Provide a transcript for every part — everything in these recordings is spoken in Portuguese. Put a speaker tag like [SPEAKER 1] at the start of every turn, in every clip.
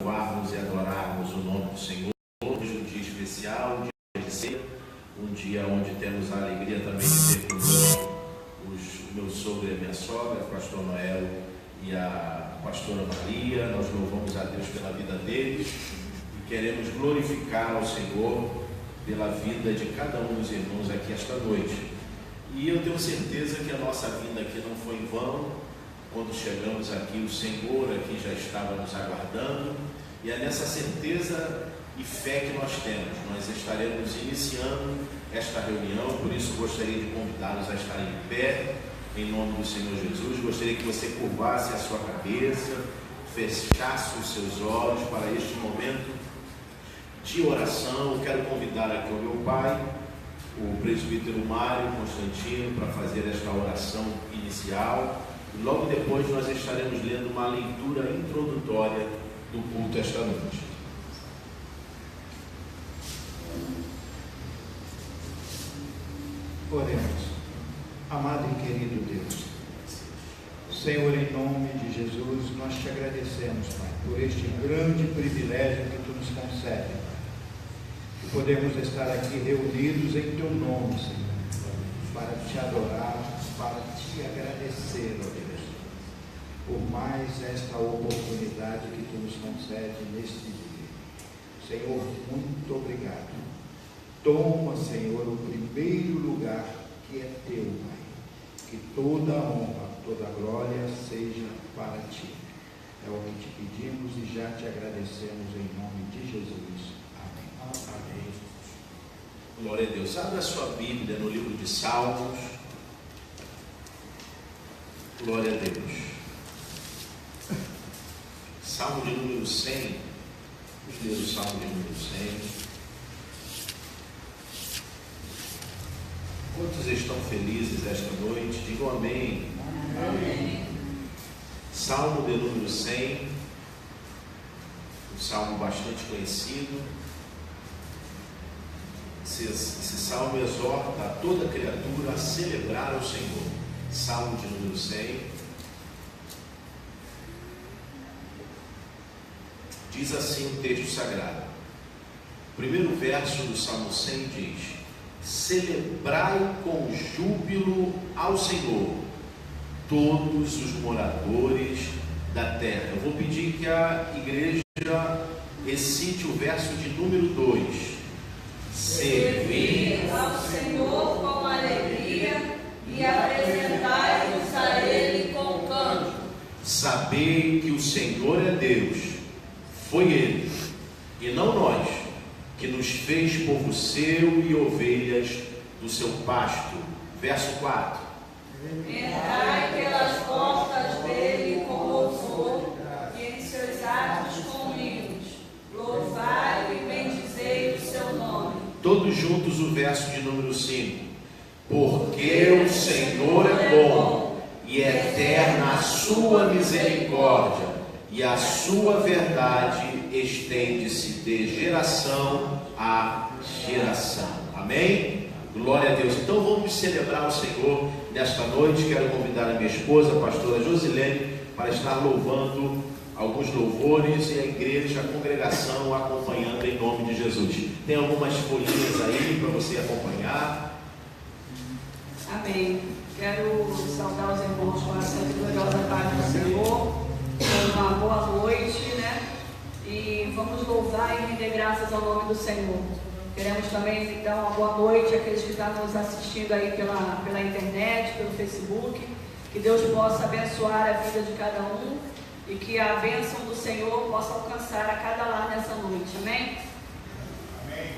[SPEAKER 1] louvarmos e adorarmos o nome do Senhor. Hoje um dia especial, um dia de ceia, um dia onde temos a alegria também de ter conosco o meu sogro e a minha sogra, o pastor Noel e a pastora Maria. Nós louvamos a Deus pela vida deles e queremos glorificar ao Senhor pela vida de cada um dos irmãos aqui esta noite. E eu tenho certeza que a nossa vinda aqui não foi em vão. Quando chegamos aqui, o Senhor aqui já estava nos aguardando, e é nessa certeza e fé que nós temos. Nós estaremos iniciando esta reunião, por isso gostaria de convidá-los a estarem em pé, em nome do Senhor Jesus. Gostaria que você curvasse a sua cabeça, fechasse os seus olhos para este momento de oração. Eu quero convidar aqui o meu pai, o presbítero Mário Constantino, para fazer esta oração inicial. E logo depois nós estaremos lendo uma leitura introdutória do culto esta noite.
[SPEAKER 2] Oremos. Amado e querido Deus, Senhor, em nome de Jesus, nós te agradecemos, Pai, por este grande privilégio que tu nos concede, que podemos estar aqui reunidos em teu nome, Senhor, para te adorar, para te agradecer, ó Deus, por mais esta oportunidade que tu nos concede neste dia. Senhor, muito obrigado. Toma, Senhor, o primeiro lugar que é teu, Pai. Que toda a honra, toda a glória seja para ti. É o que te pedimos e já te agradecemos em nome de Jesus. Amém.
[SPEAKER 1] Amém. Glória a Deus. Abra a sua Bíblia no livro de Salmos. Glória a Deus. Salmo de número 100. Vamos ler o Salmo de número 100. Quantos estão felizes esta noite? Digam amém.
[SPEAKER 3] Amém.
[SPEAKER 1] Salmo de número 100. Um salmo bastante conhecido. Esse salmo exorta a toda criatura a celebrar o Senhor. Salmo de número 100. Diz assim o texto sagrado. O primeiro verso do Salmo 100 diz: celebrai com júbilo ao Senhor, todos os moradores da terra. Eu vou pedir que a igreja recite o verso de número 2.
[SPEAKER 3] Servi ao Senhor com alegria e apresentai-vos a Ele com canto.
[SPEAKER 1] Sabei que o Senhor é Deus. Foi Ele, e não nós, que nos fez povo seu e ovelhas do seu pasto. Verso 4.
[SPEAKER 3] Entrai pelas portas dele com louvor e em seus atos com hinos. Louvai e bendizei o seu nome.
[SPEAKER 1] Todos juntos o verso de número 5. Porque o Senhor é bom e é eterna a sua misericórdia, e a sua verdade estende-se de geração a geração. Amém? Glória a Deus. Então vamos celebrar o Senhor nesta noite. Quero convidar a minha esposa, a pastora Josilene, para estar louvando alguns louvores, e a igreja, a congregação acompanhando em nome de Jesus. Tem algumas folhinhas aí para você acompanhar.
[SPEAKER 3] Amém. Quero saudar os irmãos com a santa e gloriosa paz do Senhor. Uma boa noite, né? E vamos louvar e render graças ao nome do Senhor. Queremos também dar uma boa noite àqueles que estão nos assistindo aí pela internet, pelo Facebook. Que Deus possa abençoar a vida de cada um e que a bênção do Senhor possa alcançar a cada lar nessa noite. Amém?
[SPEAKER 2] Amém.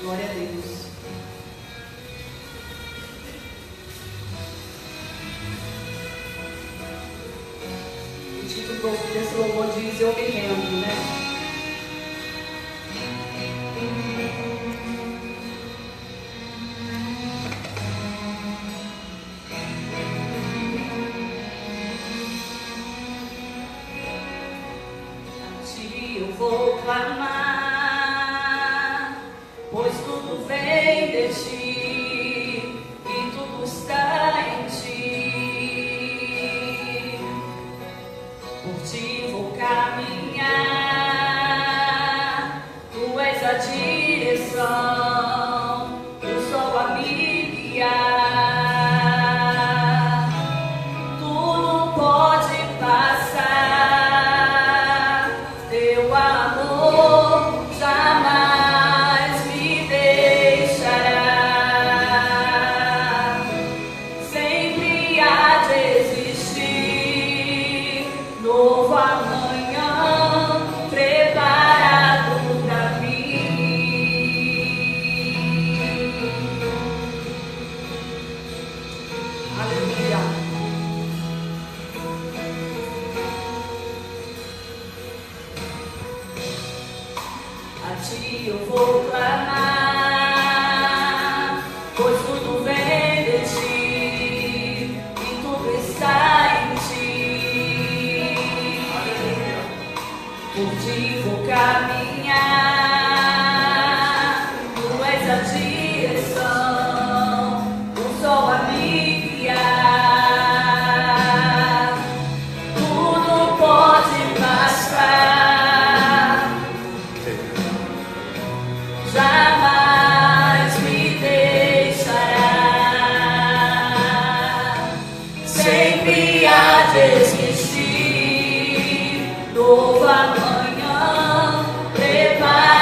[SPEAKER 3] Glória a Deus. O título desse louvor diz: eu me rendo, né? Eu vou clamar, pois tudo vem de ti e tudo está em ti. Por ti vou direção, o sol a me guiar. Tudo pode passar, teu amor jamais me deixará. Sempre há de existir novo amanhã preparado pra mim. Aleluia. A ti eu vou clamar, pois tudo vem de ti e tudo está em ti. Por ti vou caminhar, tu és a direção, o sol a me guiar. Tudo pode passar, jamais me deixará. Sempre há de existir novo amanhã preparado.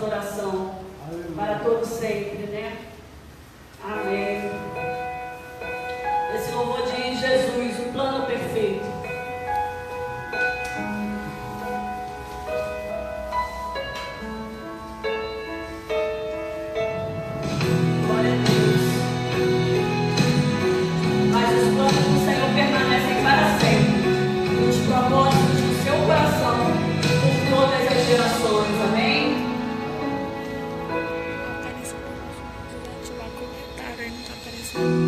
[SPEAKER 3] adoração para todo sempre, né? Amém. Esse louvor de Jesus, o plano perfeito. Glória a Deus. Mas os planos do Senhor permanecem para sempre. Os propósitos do seu coração por todas as gerações. Amém?
[SPEAKER 4] Apareceu no comentário, aí não tá aparecendo.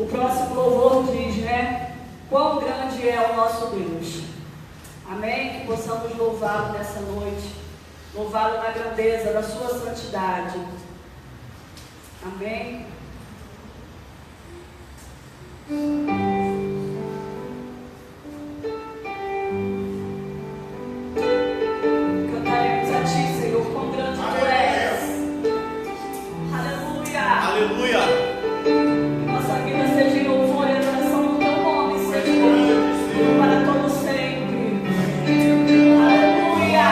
[SPEAKER 3] O próximo louvor diz, né? Quão grande é o nosso Deus. Amém? Que possamos louvá-lo nessa noite. Louvá-lo na grandeza da sua santidade. Amém? Cantaremos a ti, Senhor, quão grande tu és. Aleluia.
[SPEAKER 4] Aleluia.
[SPEAKER 3] Que nossa vida seja em louvor e adoração do teu nome, Senhor, para todo sempre. Aleluia.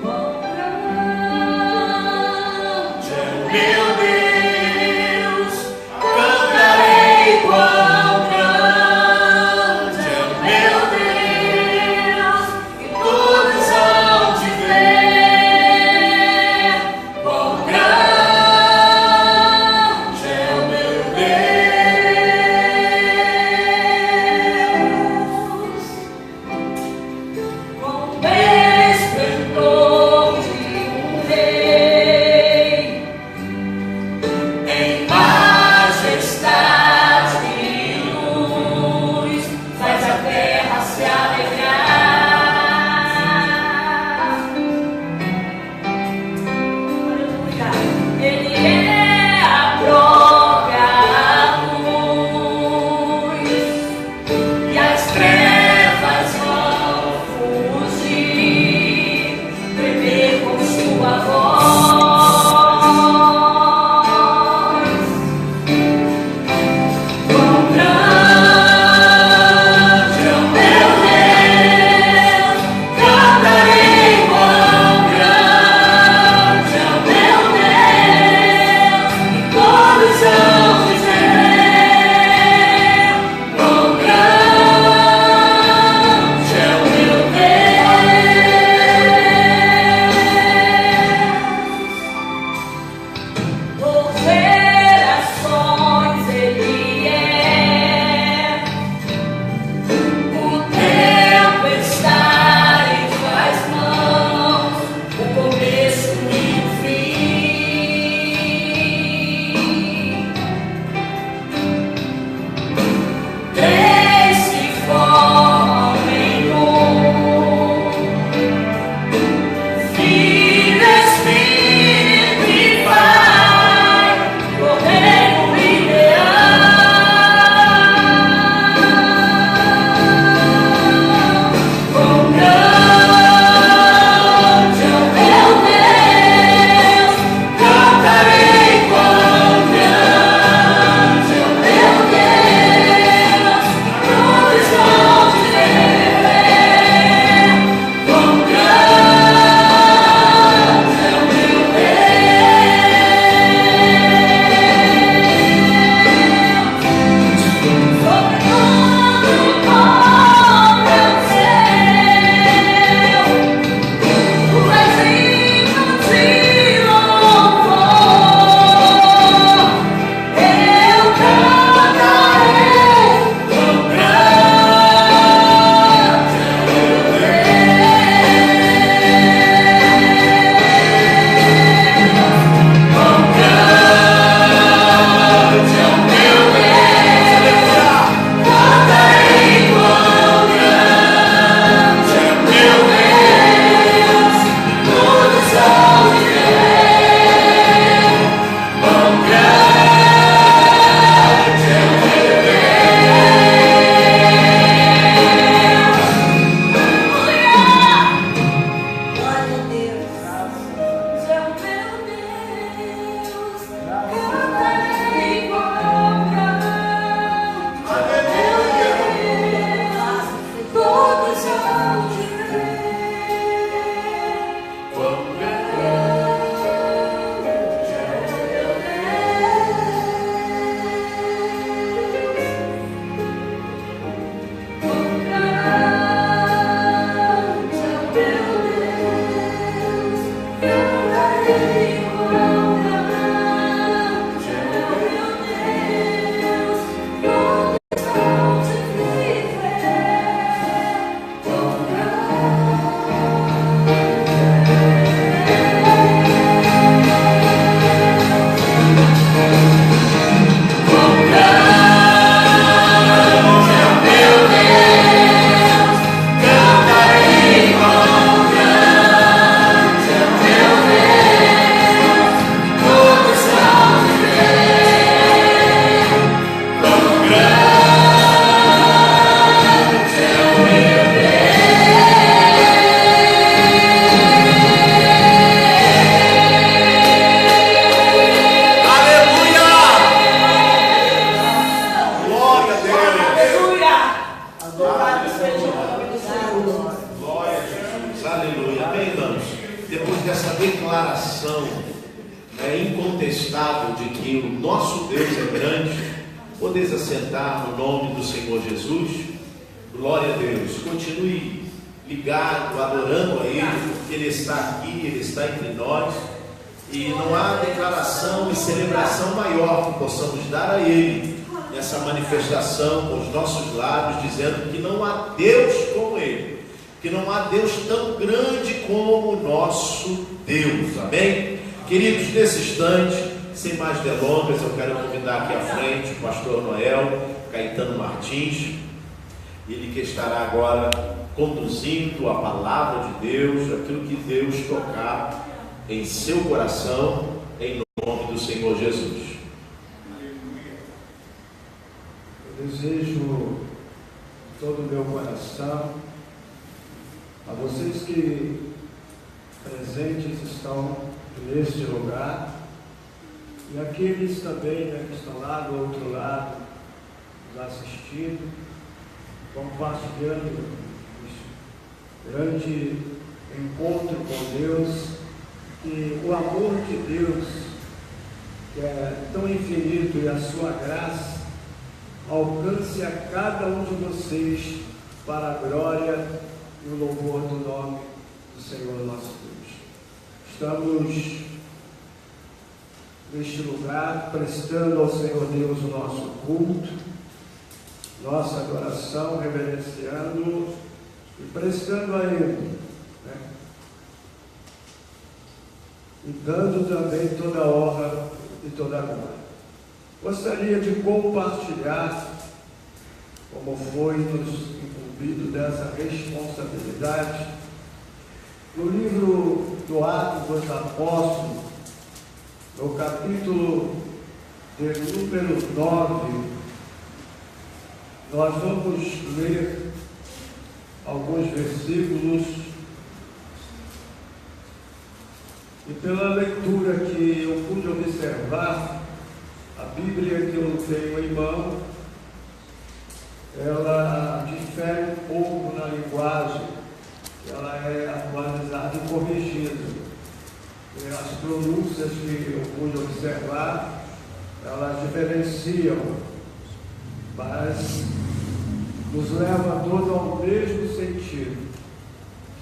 [SPEAKER 3] Quão grande é o meu Deus, cantarei quão grande é o meu Deus, e todos hão de ver quão grande é o meu Deus, com esplendor de um rei.
[SPEAKER 1] é incontestável de que o nosso Deus é grande. Podeis assentar no nome do Senhor Jesus. Glória a Deus. Continue ligado, adorando a Ele, porque Ele está aqui, Ele está entre nós. E não há declaração e celebração maior que possamos dar a Ele nessa manifestação com os nossos lábios, dizendo que não há Deus como Ele, que não há Deus tão grande como o nosso Deus. Amém? Queridos, nesse instante, sem mais delongas, eu quero convidar aqui à frente o pastor Noel Caetano Martins, ele que estará agora conduzindo a palavra de Deus, aquilo que Deus tocar em seu coração, em nome do Senhor Jesus.
[SPEAKER 2] Eu desejo de todo o meu coração a vocês que presentes estão neste lugar e aqueles também, né, que estão lá do outro lado, nos assistindo, compartilhando este grande encontro com Deus, que o amor de Deus, que é tão infinito, e a sua graça alcance a cada um de vocês para a glória e o louvor do nome do Senhor nosso Deus. Estamos neste lugar prestando ao Senhor Deus o nosso culto, nossa adoração, reverenciando e prestando a Ele, né? E dando também toda a honra e toda a glória. Gostaria de compartilhar, como foi nos incumbido dessa responsabilidade, no livro do Atos dos Apóstolos, no capítulo de número 9, nós vamos ler alguns versículos, e pela leitura que eu pude observar, a Bíblia que eu tenho em mão, ela difere um pouco na linguagem, ela é atualizada e corrigida. E as pronúncias que eu pude observar, elas diferenciam, mas nos leva todos ao mesmo sentido,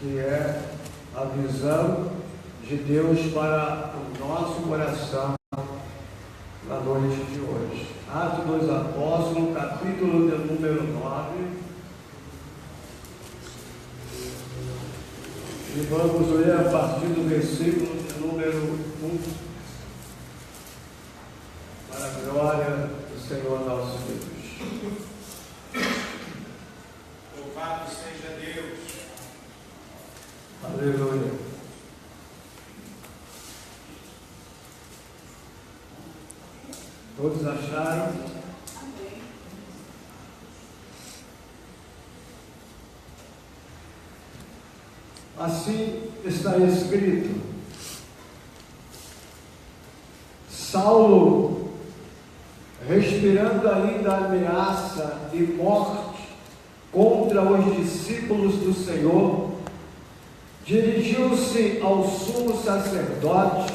[SPEAKER 2] que é a visão de Deus para o nosso coração na noite de hoje. Atos dos Apóstolos, capítulo de número 9. E vamos ler a partir do versículo de número 1. Para a glória do Senhor nosso Deus.
[SPEAKER 4] Louvado seja Deus.
[SPEAKER 2] Aleluia. Todos acharam? Assim está escrito: Saulo, respirando ainda ameaça e morte contra os discípulos do Senhor, dirigiu-se ao sumo sacerdote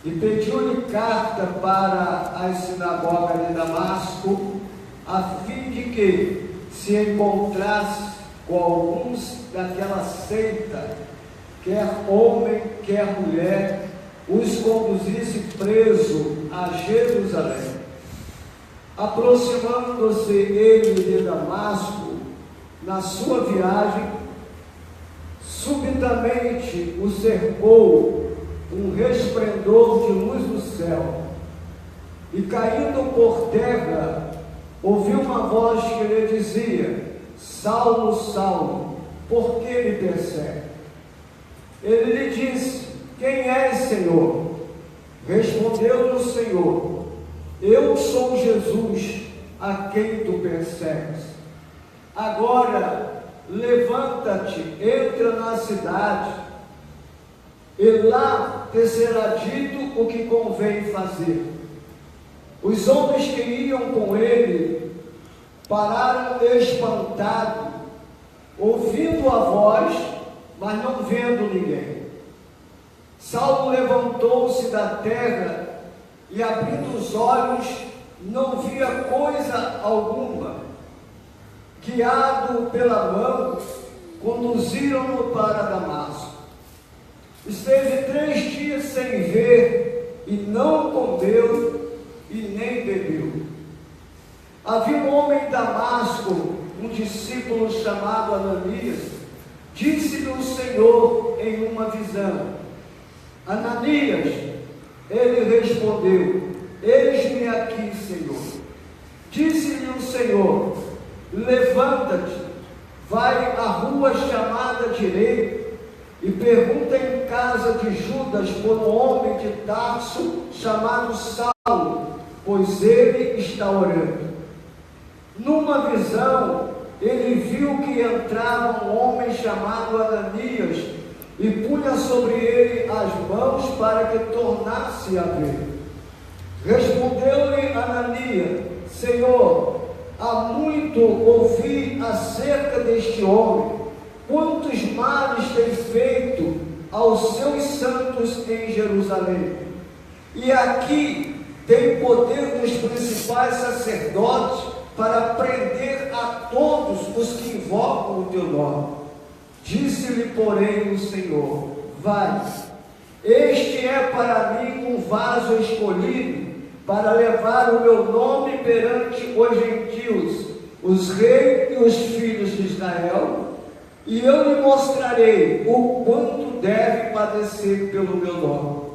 [SPEAKER 2] e pediu-lhe carta para as sinagogas de Damasco, a fim de que se encontrasse com alguns daquela seita, quer homem, quer mulher, os conduzisse preso a Jerusalém. Aproximando-se ele de Damasco, na sua viagem, subitamente o cercou um resplendor de luz do céu, e caindo por terra, ouviu uma voz que lhe dizia: Saulo, Saulo, por que me persegue? Ele lhe disse: Quem és, Senhor? Respondeu-lhe o Senhor: Eu sou Jesus, a quem tu persegues. Agora levanta-te, entra na cidade, e lá te será dito o que convém fazer. Os homens que iam com ele pararam espantados, ouvindo a voz, mas não vendo ninguém.
[SPEAKER 5] Saulo levantou-se da terra e, abrindo os olhos, não via coisa alguma. Guiado pela mão, conduziram-no para Damasco. Esteve 3 dias sem ver, e não comeu e nem bebeu. Havia um homem em Damasco, um discípulo chamado Ananias. Disse-lhe o Senhor em uma visão: Ananias. Ele respondeu: Eis-me aqui, Senhor. Disse-lhe o Senhor: Levanta-te, vai à rua chamada Direita e pergunta em casa de Judas por um homem de Tarso chamado Saulo, pois ele está orando. Numa visão, ele viu que entrava um homem chamado Ananias e punha sobre ele as mãos para que tornasse a ver. Respondeu-lhe Ananias: Senhor, há muito ouvi acerca deste homem, quantos males tem feito aos seus santos em Jerusalém. E aqui tem poder dos principais sacerdotes para prender a todos os que invocam o teu nome. Disse-lhe, porém, o Senhor: Vai, este é para mim um vaso escolhido para levar o meu nome perante os gentios, os reis e os filhos de Israel, e eu lhe mostrarei o quanto deve padecer pelo meu nome.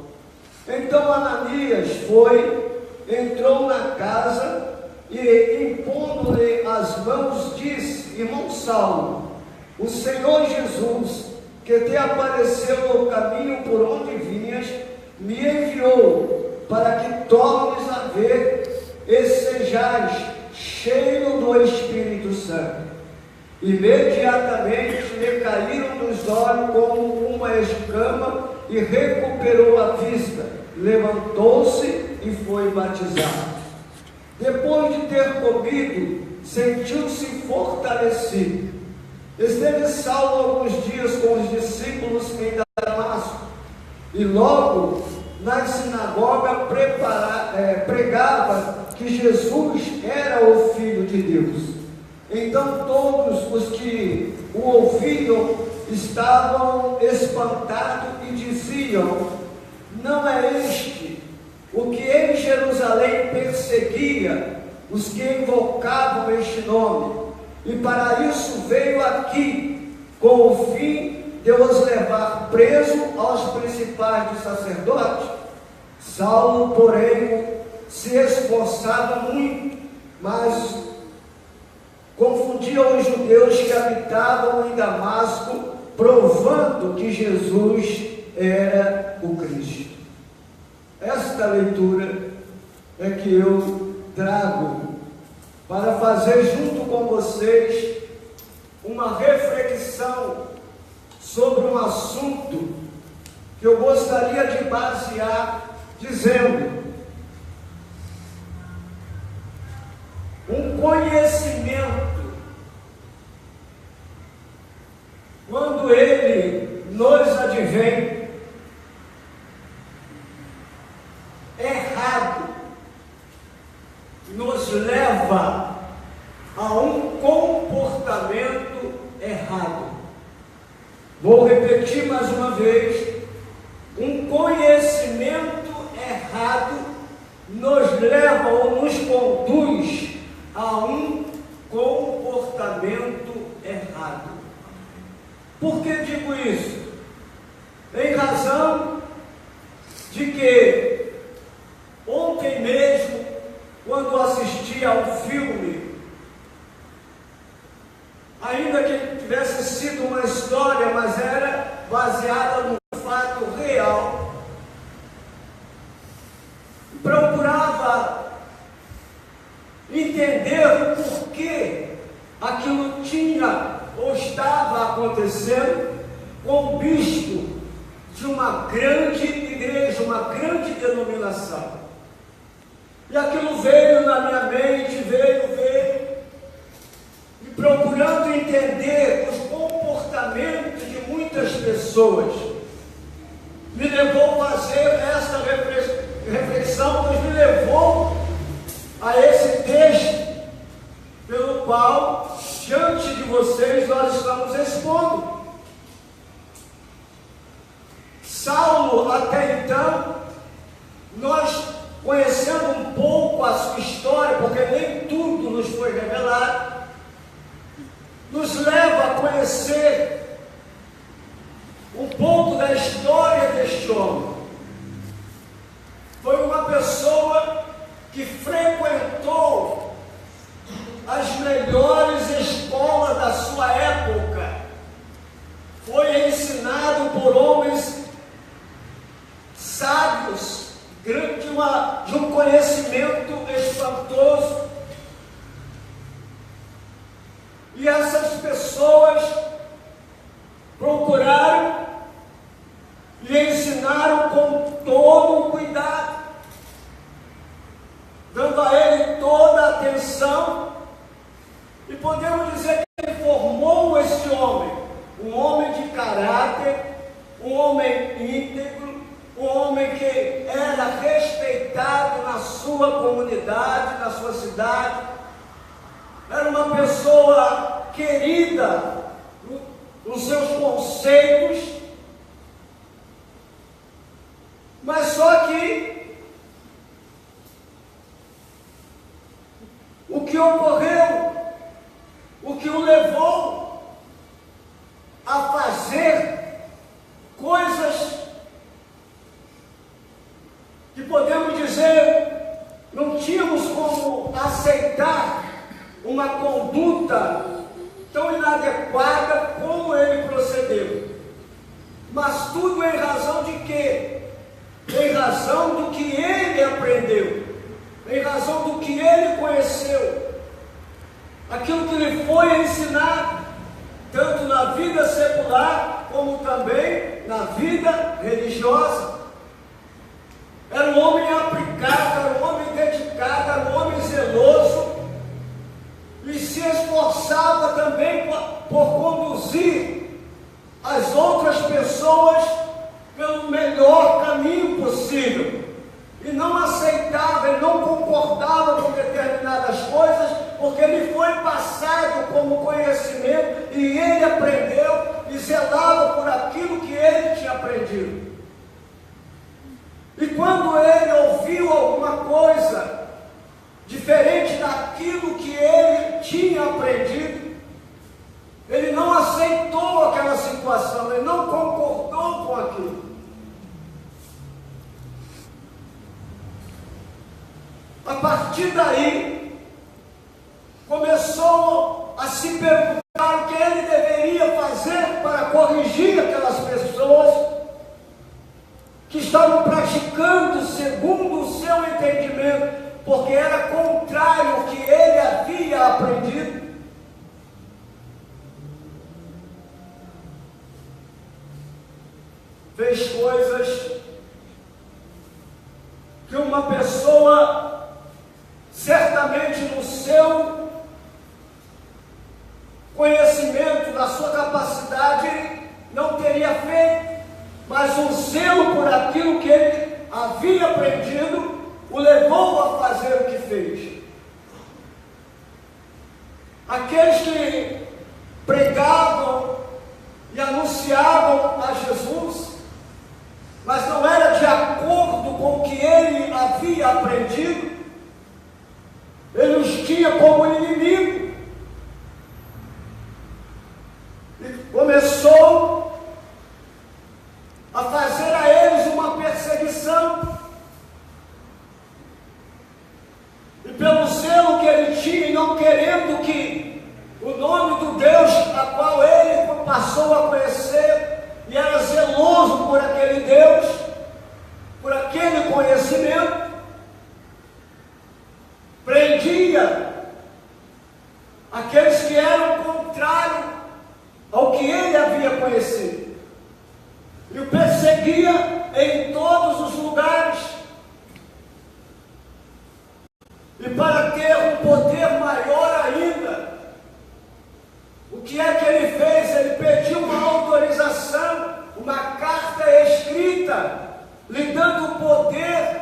[SPEAKER 5] Então Ananias entrou na casa e, impondo-lhe as mãos, disse: Irmão Saulo, o Senhor Jesus, que te apareceu no caminho por onde vinhas, me enviou para que tornes a ver e sejais cheio do Espírito Santo. Imediatamente lhe caíram dos olhos como uma escama e recuperou a vista. Levantou-se e foi batizado. Depois de ter comido, sentiu-se fortalecido. Esteve Saulo alguns dias com os discípulos em Damasco, e logo na sinagoga pregava que Jesus era o Filho de Deus. Então todos os que o ouviam estavam espantados e diziam: Não é este o que em Jerusalém perseguia os que invocavam este nome, e para isso veio aqui, com o fim de os levar preso aos principais dos sacerdotes? Saulo, porém, se esforçava muito, mas confundia os judeus que habitavam em Damasco, provando que Jesus era o Cristo. Esta leitura é que eu trago para fazer junto com vocês uma reflexão sobre um assunto que eu gostaria de basear dizendo: um conhecimento, quando ele nos advém errado, nos leva a um comportamento errado. Vou repetir mais uma vez: um conhecimento errado nos leva ou nos conduz a um comportamento errado. Por que digo isso? Em razão de que ontem mesmo, quando assisti a um filme, ainda que tivesse sido uma história, mas era baseada num fato real, procurava entender o porquê aquilo tinha ou estava acontecendo com o bispo de uma grande igreja, uma grande denominação. E aquilo veio na minha mente, veio, e procurando entender os comportamentos de muitas pessoas, me levou pouco a sua história, porque nem tudo nos foi revelado, nos leva a conhecer um pouco da história deste homem. Foi uma pessoa que frequentou as melhores escolas da sua época. Foi ensinado por homens sábios, de um conhecimento espantoso. E essas pessoas procuraram e ensinaram com todo o cuidado, dando a ele toda a atenção, e podemos dizer que ele formou este homem, um homem de caráter, um homem íntegro, um homem que era respeitado na sua comunidade, na sua cidade, era uma pessoa querida nos seus conceitos, mas só que o que ocorreu, o que o levou a fazer coisas que podemos dizer não tínhamos como aceitar uma conduta tão inadequada como ele procedeu. Mas tudo em razão de quê? Em razão do que ele aprendeu, em razão do que ele conheceu, aquilo que lhe foi ensinado, tanto na vida secular como também na vida religiosa. Era um homem aplicado, era um homem dedicado, era um homem zeloso, e se esforçava também por conduzir as outras pessoas pelo melhor caminho possível, e não aceitava e não concordava com determinadas coisas, porque lhe foi passado como conhecimento e ele aprendeu e zelava por aquilo que ele tinha aprendido. E quando ele ouviu alguma coisa diferente daquilo que ele tinha aprendido, ele não aceitou aquela situação, ele não concordou com aquilo. A partir daí, começou a se perguntar o que ele deveria fazer para corrigir aquelas pessoas que estavam praticando segundo o seu entendimento, porque era contrário ao que ele havia aprendido. Fez coisas que uma pessoa, certamente no seu conhecimento, na sua capacidade, não teria feito, mas o zelo por aquilo que ele havia aprendido o levou a fazer o que fez. Aqueles que pregavam e anunciavam a Jesus, mas não era de acordo com o que ele havia aprendido, ele os tinha como inimigo. E começou a fazer a eles uma perseguição. E pelo zelo que ele tinha, e não querendo que o nome do Deus a qual ele passou a conhecer, e era zeloso por aquele Deus, por aquele conhecimento, prendia aqueles que eram contrários ao que ele havia conhecido, e o perseguia em todos os lugares. E para ter um poder maior ainda, o que é que ele fez? Ele pediu uma autorização, uma carta escrita, lhe dando poder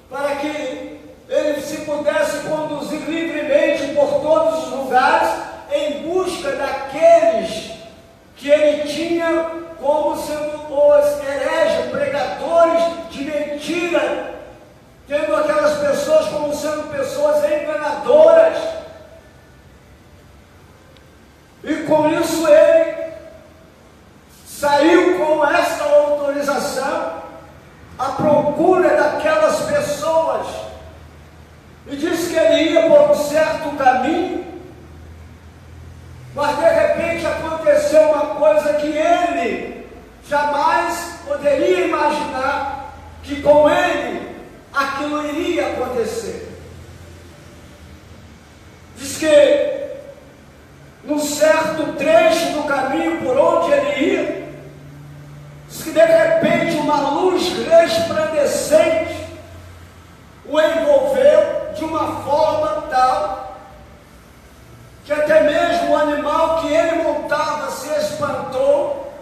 [SPEAKER 5] para que ele se pudesse conduzir livremente por todos os lugares em busca daqueles que ele tinha como sendo os hereges, pregadores de mentira, tendo aquelas pessoas como sendo pessoas enganadoras. E com isso ele saiu com esta autorização à procura daquelas pessoas e disse que ele ia por um certo caminho, mas de repente aconteceu uma coisa que ele jamais poderia imaginar, que com ele aquilo iria acontecer. Diz que num certo trecho do caminho por onde ele ia, diz que de repente uma luz resplandecente o envolveu de uma forma tal que até mesmo o animal que ele montava se espantou,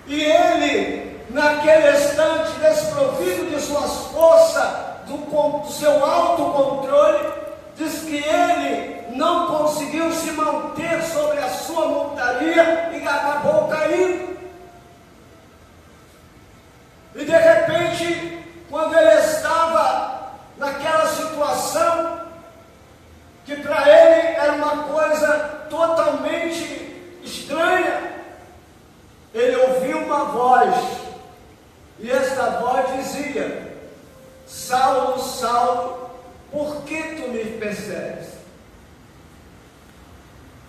[SPEAKER 5] e ele, naquele instante, desprovido de suas forças, do seu autocontrole, diz que ele não conseguiu se manter sobre a sua montaria e acabou caindo. E de repente, quando ele estava naquela situação, que para ele era uma coisa totalmente estranha, ele ouviu uma voz, e esta voz dizia: Saulo, Saulo, por que tu me persegues?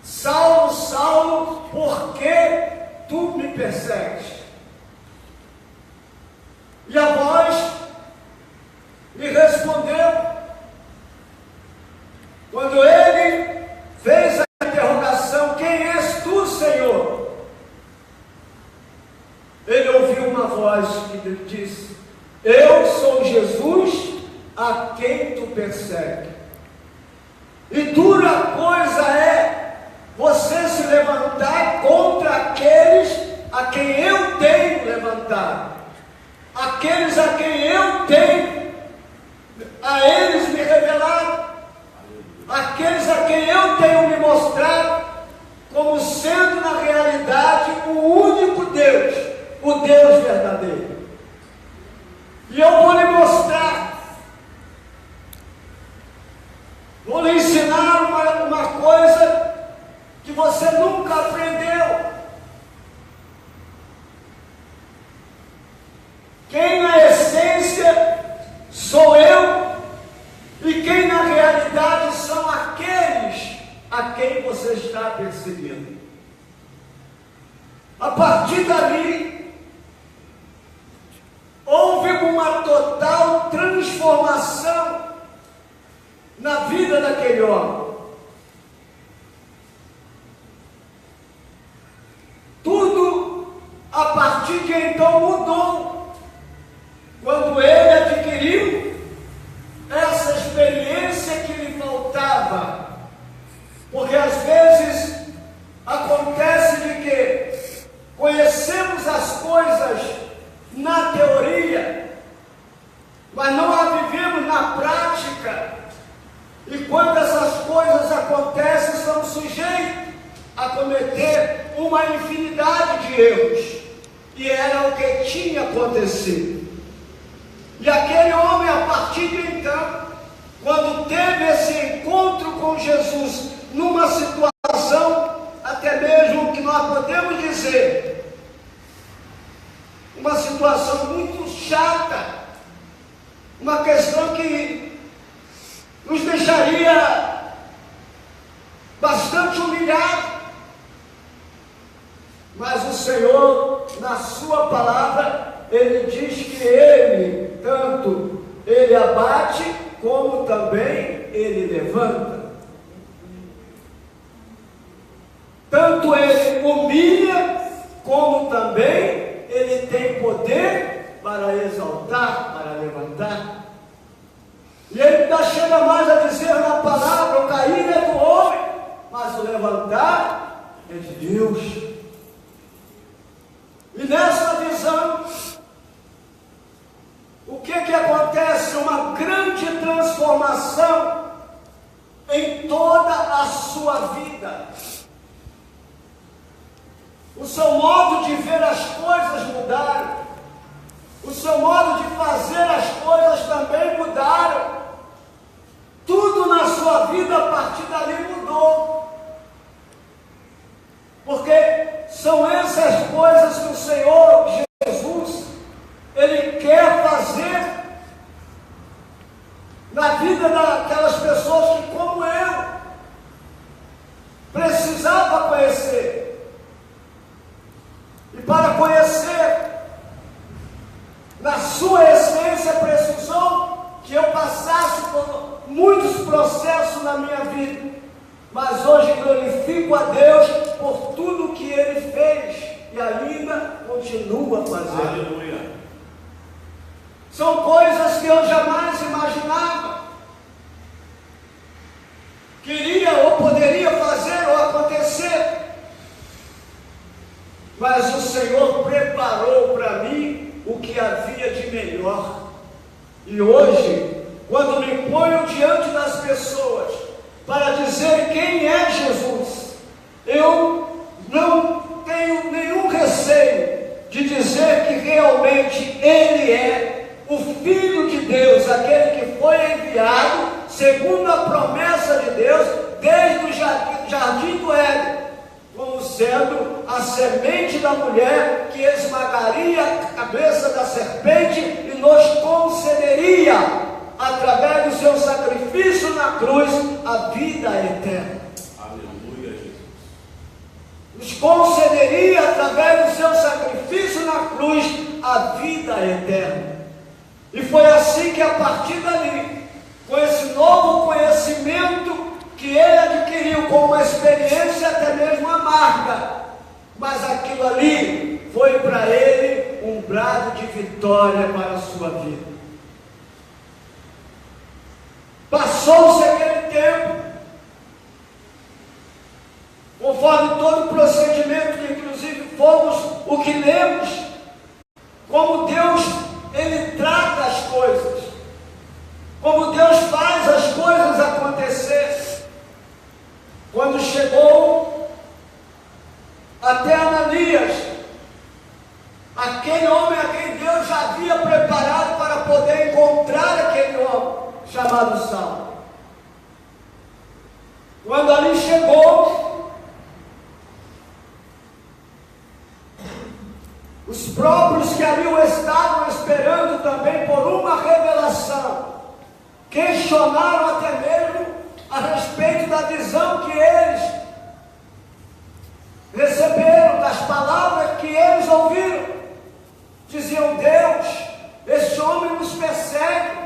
[SPEAKER 5] Saulo, Saulo, por que tu me persegues? E a voz lhe respondeu. Quando ele fez a interrogação: quem és tu, Senhor? Ele ouviu uma voz que lhe disse: eu sou Jesus a quem tu persegue. E dura coisa é você se levantar contra aqueles a quem eu tenho levantado, aqueles a quem eu tenho a eles me revelado, aqueles a quem eu tenho me mostrado como sendo na realidade o único Deus, o Deus verdadeiro. E eu vou lhe mostrar, vou lhe ensinar uma coisa que você nunca aprendeu. Quem na essência sou eu, e quem na realidade são aqueles a quem você está perseguindo. A partir dali, houve uma total transformação na vida daquele homem. Tudo a partir de então mudou, quando ele adquiriu essa experiência que lhe faltava. Porque às vezes acontece de que conhecemos as coisas na teoria, mas não a vivemos na prática, e quando essas coisas acontecem, estamos sujeitos a cometer uma infinidade de erros, e era o que tinha acontecido. E aquele homem, a partir de então, quando teve esse encontro com Jesus, numa situação, até mesmo que nós podemos dizer, uma situação muito chata, uma questão que nos deixaria bastante humilhados, mas o Senhor, na sua palavra, ele diz que ele, tanto ele abate, como também ele levanta. Tanto ele humilha, como também ele tem poder para exaltar, para levantar. E ele ainda chega mais a dizer na palavra: o cair é do homem, mas o levantar é de Deus. E nessa visão, o que acontece? Uma grande transformação em toda a sua vida. O seu modo de ver as coisas mudaram. O seu modo de fazer as coisas também mudaram. na vida daquelas pessoas que, como eu, precisava conhecer. E para conhecer, na sua essência, precisou que eu passasse por muitos processos na minha vida. Mas hoje glorifico a Deus por tudo que Ele fez e ainda continua fazendo.
[SPEAKER 1] Aleluia.
[SPEAKER 5] São coisas que eu jamais imaginava que iria ou poderia fazer ou acontecer. Mas o Senhor preparou para mim o que havia de melhor. E hoje, quando me ponho diante das pessoas para dizer quem é Jesus, eu não tenho nenhum receio de dizer que realmente Ele é o Filho de Deus, aquele que foi enviado, segundo a promessa de Deus, desde o jardim do Éden, como sendo a semente da mulher que esmagaria a cabeça da serpente e nos concederia, através do seu sacrifício na cruz, a vida eterna.
[SPEAKER 1] Aleluia, Jesus.
[SPEAKER 5] Nos concederia, através do seu sacrifício na cruz, a vida eterna. E foi assim que, a partir dali, com esse novo conhecimento que ele adquiriu com uma experiência até mesmo amarga, mas aquilo ali foi para ele um brado de vitória para a sua vida. Passou-se aquele tempo, conforme todo o procedimento, que inclusive fomos o que lemos, como Deus, Ele trata as coisas, como Deus faz as coisas acontecer. Quando chegou até Ananias, aquele homem a quem Deus já havia preparado para poder encontrar aquele homem chamado Saulo. Quando ali chegou, os próprios que ali o estavam esperando também por uma revelação, questionaram até mesmo a respeito da visão que eles receberam, das palavras que eles ouviram. Diziam: Deus, este homem nos persegue,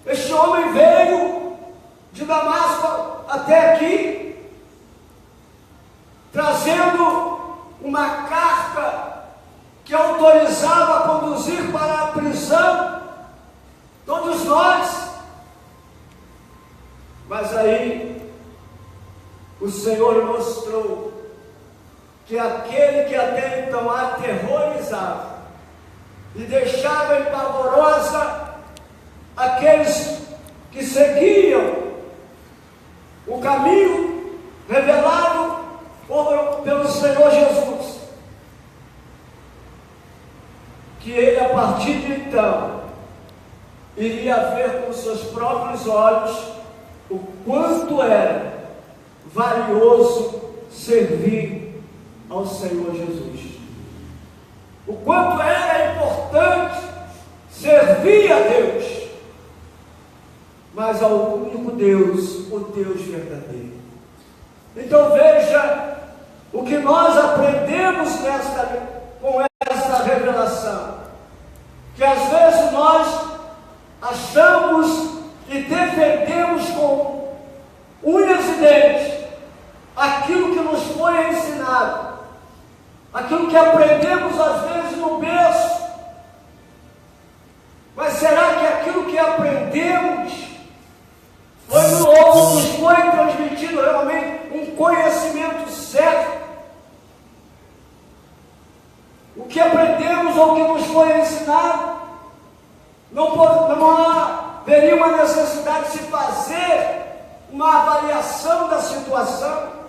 [SPEAKER 5] este homem veio de Damasco até aqui, trazendo uma carta que autorizava a conduzir para a prisão todos nós. Mas aí o Senhor mostrou que aquele que até então aterrorizava e deixava em pavorosa aqueles que seguiam o caminho revelado pelo Senhor Jesus, que ele, a partir de então, iria ver com seus próprios olhos o quanto era valioso servir ao Senhor Jesus, o quanto era importante servir a Deus, mas ao único Deus, o Deus verdadeiro. Então veja o que nós aprendemos com esta revelação, que às vezes nós achamos e defendemos com unhas e dentes aquilo que nos foi ensinado, aquilo que aprendemos às vezes no berço. Mas será que aquilo que aprendemos nos foi transmitido realmente um conhecimento certo? O que aprendemos ou o que nos foi ensinado, não haveria uma necessidade de se fazer uma avaliação da situação.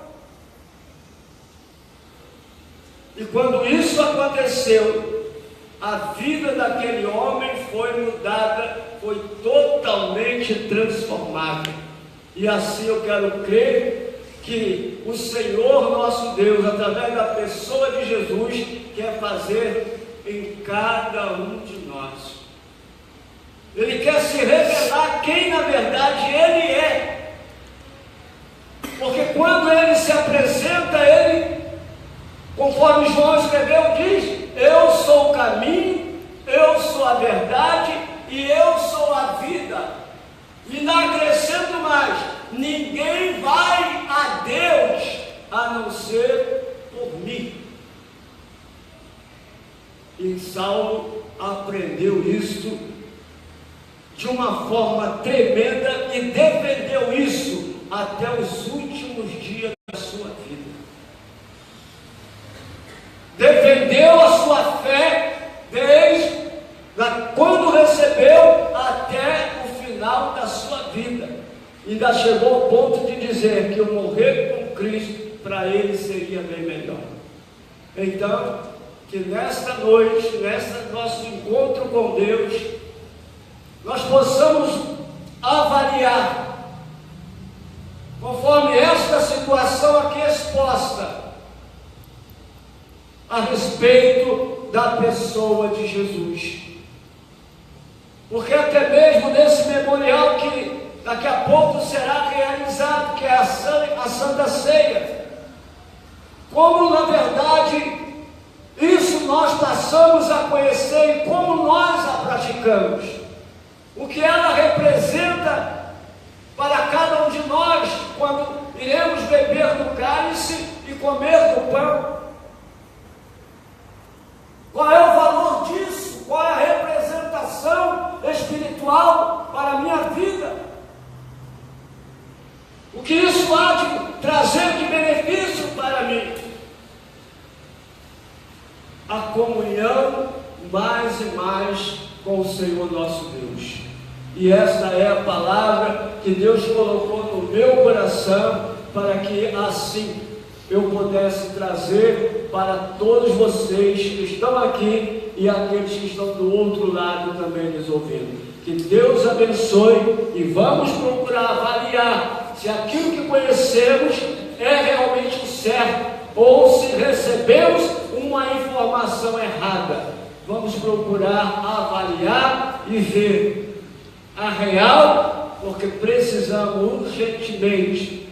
[SPEAKER 5] E quando isso aconteceu, a vida daquele homem foi mudada, foi totalmente transformada. E assim eu quero crer que o Senhor nosso Deus, através da pessoa de Jesus, quer fazer em cada um de nós. Ele quer se revelar quem na verdade Ele é. Porque quando Ele se apresenta, Ele, conforme João escreveu, diz: eu sou o caminho, eu sou a verdade e eu sou a vida. E ainda acrescento mais: ninguém vai a Deus a não ser por mim. E Saulo aprendeu isso de uma forma tremenda e defendeu isso até os últimos dias da sua vida. Defendeu a sua fé desde quando recebeu até o final da sua vida. Ainda chegou ao ponto de dizer que eu morrer com Cristo para ele seria bem melhor. Então, que nesta noite, neste nosso encontro com Deus, nós possamos avaliar, conforme esta situação aqui exposta, a respeito da pessoa de Jesus. Porque até mesmo nesse memorial que daqui a pouco será realizado, que é a Santa Ceia, como na verdade isso nós passamos a conhecer e como nós a praticamos, o que ela representa para cada um de nós quando iremos beber do cálice e comer do pão. Qual é o valor disso? Qual é a representação espiritual para a minha vida? O que isso há de trazer de benefício para mim? A comunhão mais e mais com o Senhor nosso Deus. E esta é a palavra que Deus colocou no meu coração para que assim eu pudesse trazer para todos vocês que estão aqui e aqueles que estão do outro lado também nos ouvindo. Que Deus abençoe e vamos procurar avaliar se aquilo que conhecemos é realmente o certo ou se recebemos uma informação errada. Vamos procurar avaliar e ver a real, porque precisamos urgentemente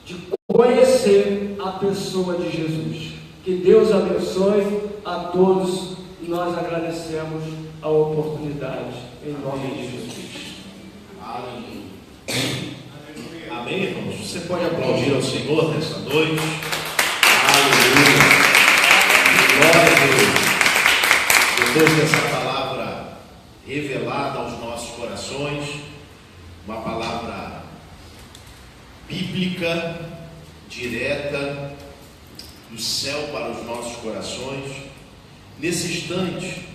[SPEAKER 5] de conhecer a pessoa de Jesus. Que Deus abençoe a todos e nós agradecemos a oportunidade em nome de Jesus.
[SPEAKER 1] Aleluia. Amém, irmãos? Você pode aplaudir ao Senhor nessa noite. Aleluia. Glória a Deus. Depois dessa palavra revelada aos nossos corações, uma palavra bíblica, direta, do céu para os nossos corações. Nesse instante,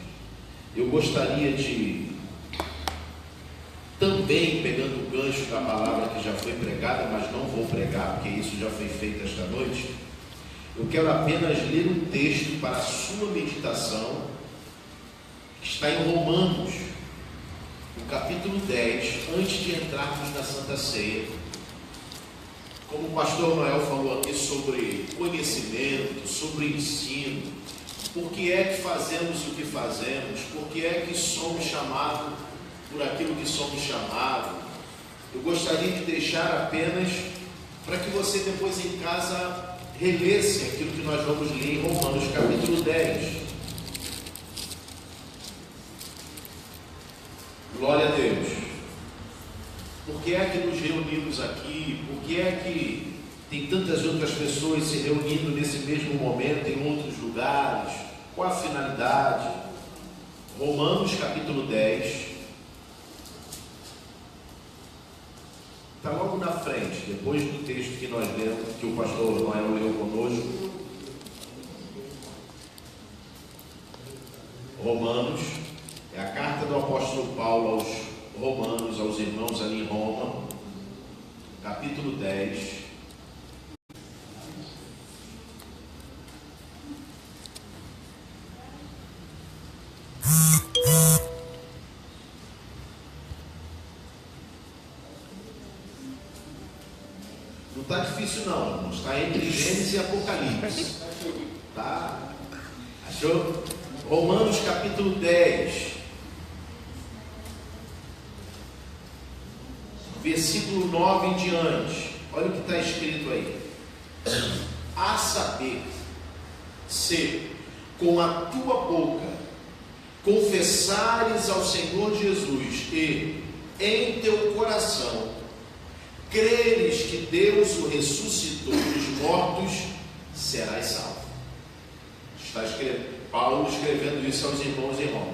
[SPEAKER 1] eu gostaria de, também pegando o gancho da palavra que já foi pregada, mas não vou pregar, porque isso já foi feito esta noite, eu quero apenas ler um texto para a sua meditação, que está em Romanos, no capítulo 10, antes de entrarmos na Santa Ceia. Como o pastor Noel falou aqui sobre conhecimento, sobre ensino, por que é que fazemos o que fazemos, por que é que somos chamados por aquilo que somos chamados, eu gostaria de deixar apenas para que você depois em casa relesse aquilo que nós vamos ler em Romanos capítulo 10. Glória a Deus. Por que é que nos reunimos aqui? Por que é que tem tantas outras pessoas se reunindo nesse mesmo momento em outros lugares? Qual a finalidade? Romanos capítulo 10. Está logo na frente, depois do texto que nós lemos, que o pastor Noel leu conosco. Romanos, é a carta do apóstolo Paulo aos Romanos, aos irmãos ali em Roma, capítulo 10. Não está difícil não, irmãos. Está entre Gênesis e Apocalipse. Tá? Achou? Romanos capítulo 10. versículo 9 em diante. Olha o que está escrito aí. A saber, se com a tua boca confessares ao Senhor Jesus e em teu coração creres que Deus o ressuscitou dos mortos, serás salvo. Está Paulo escrevendo isso aos irmãos em Roma.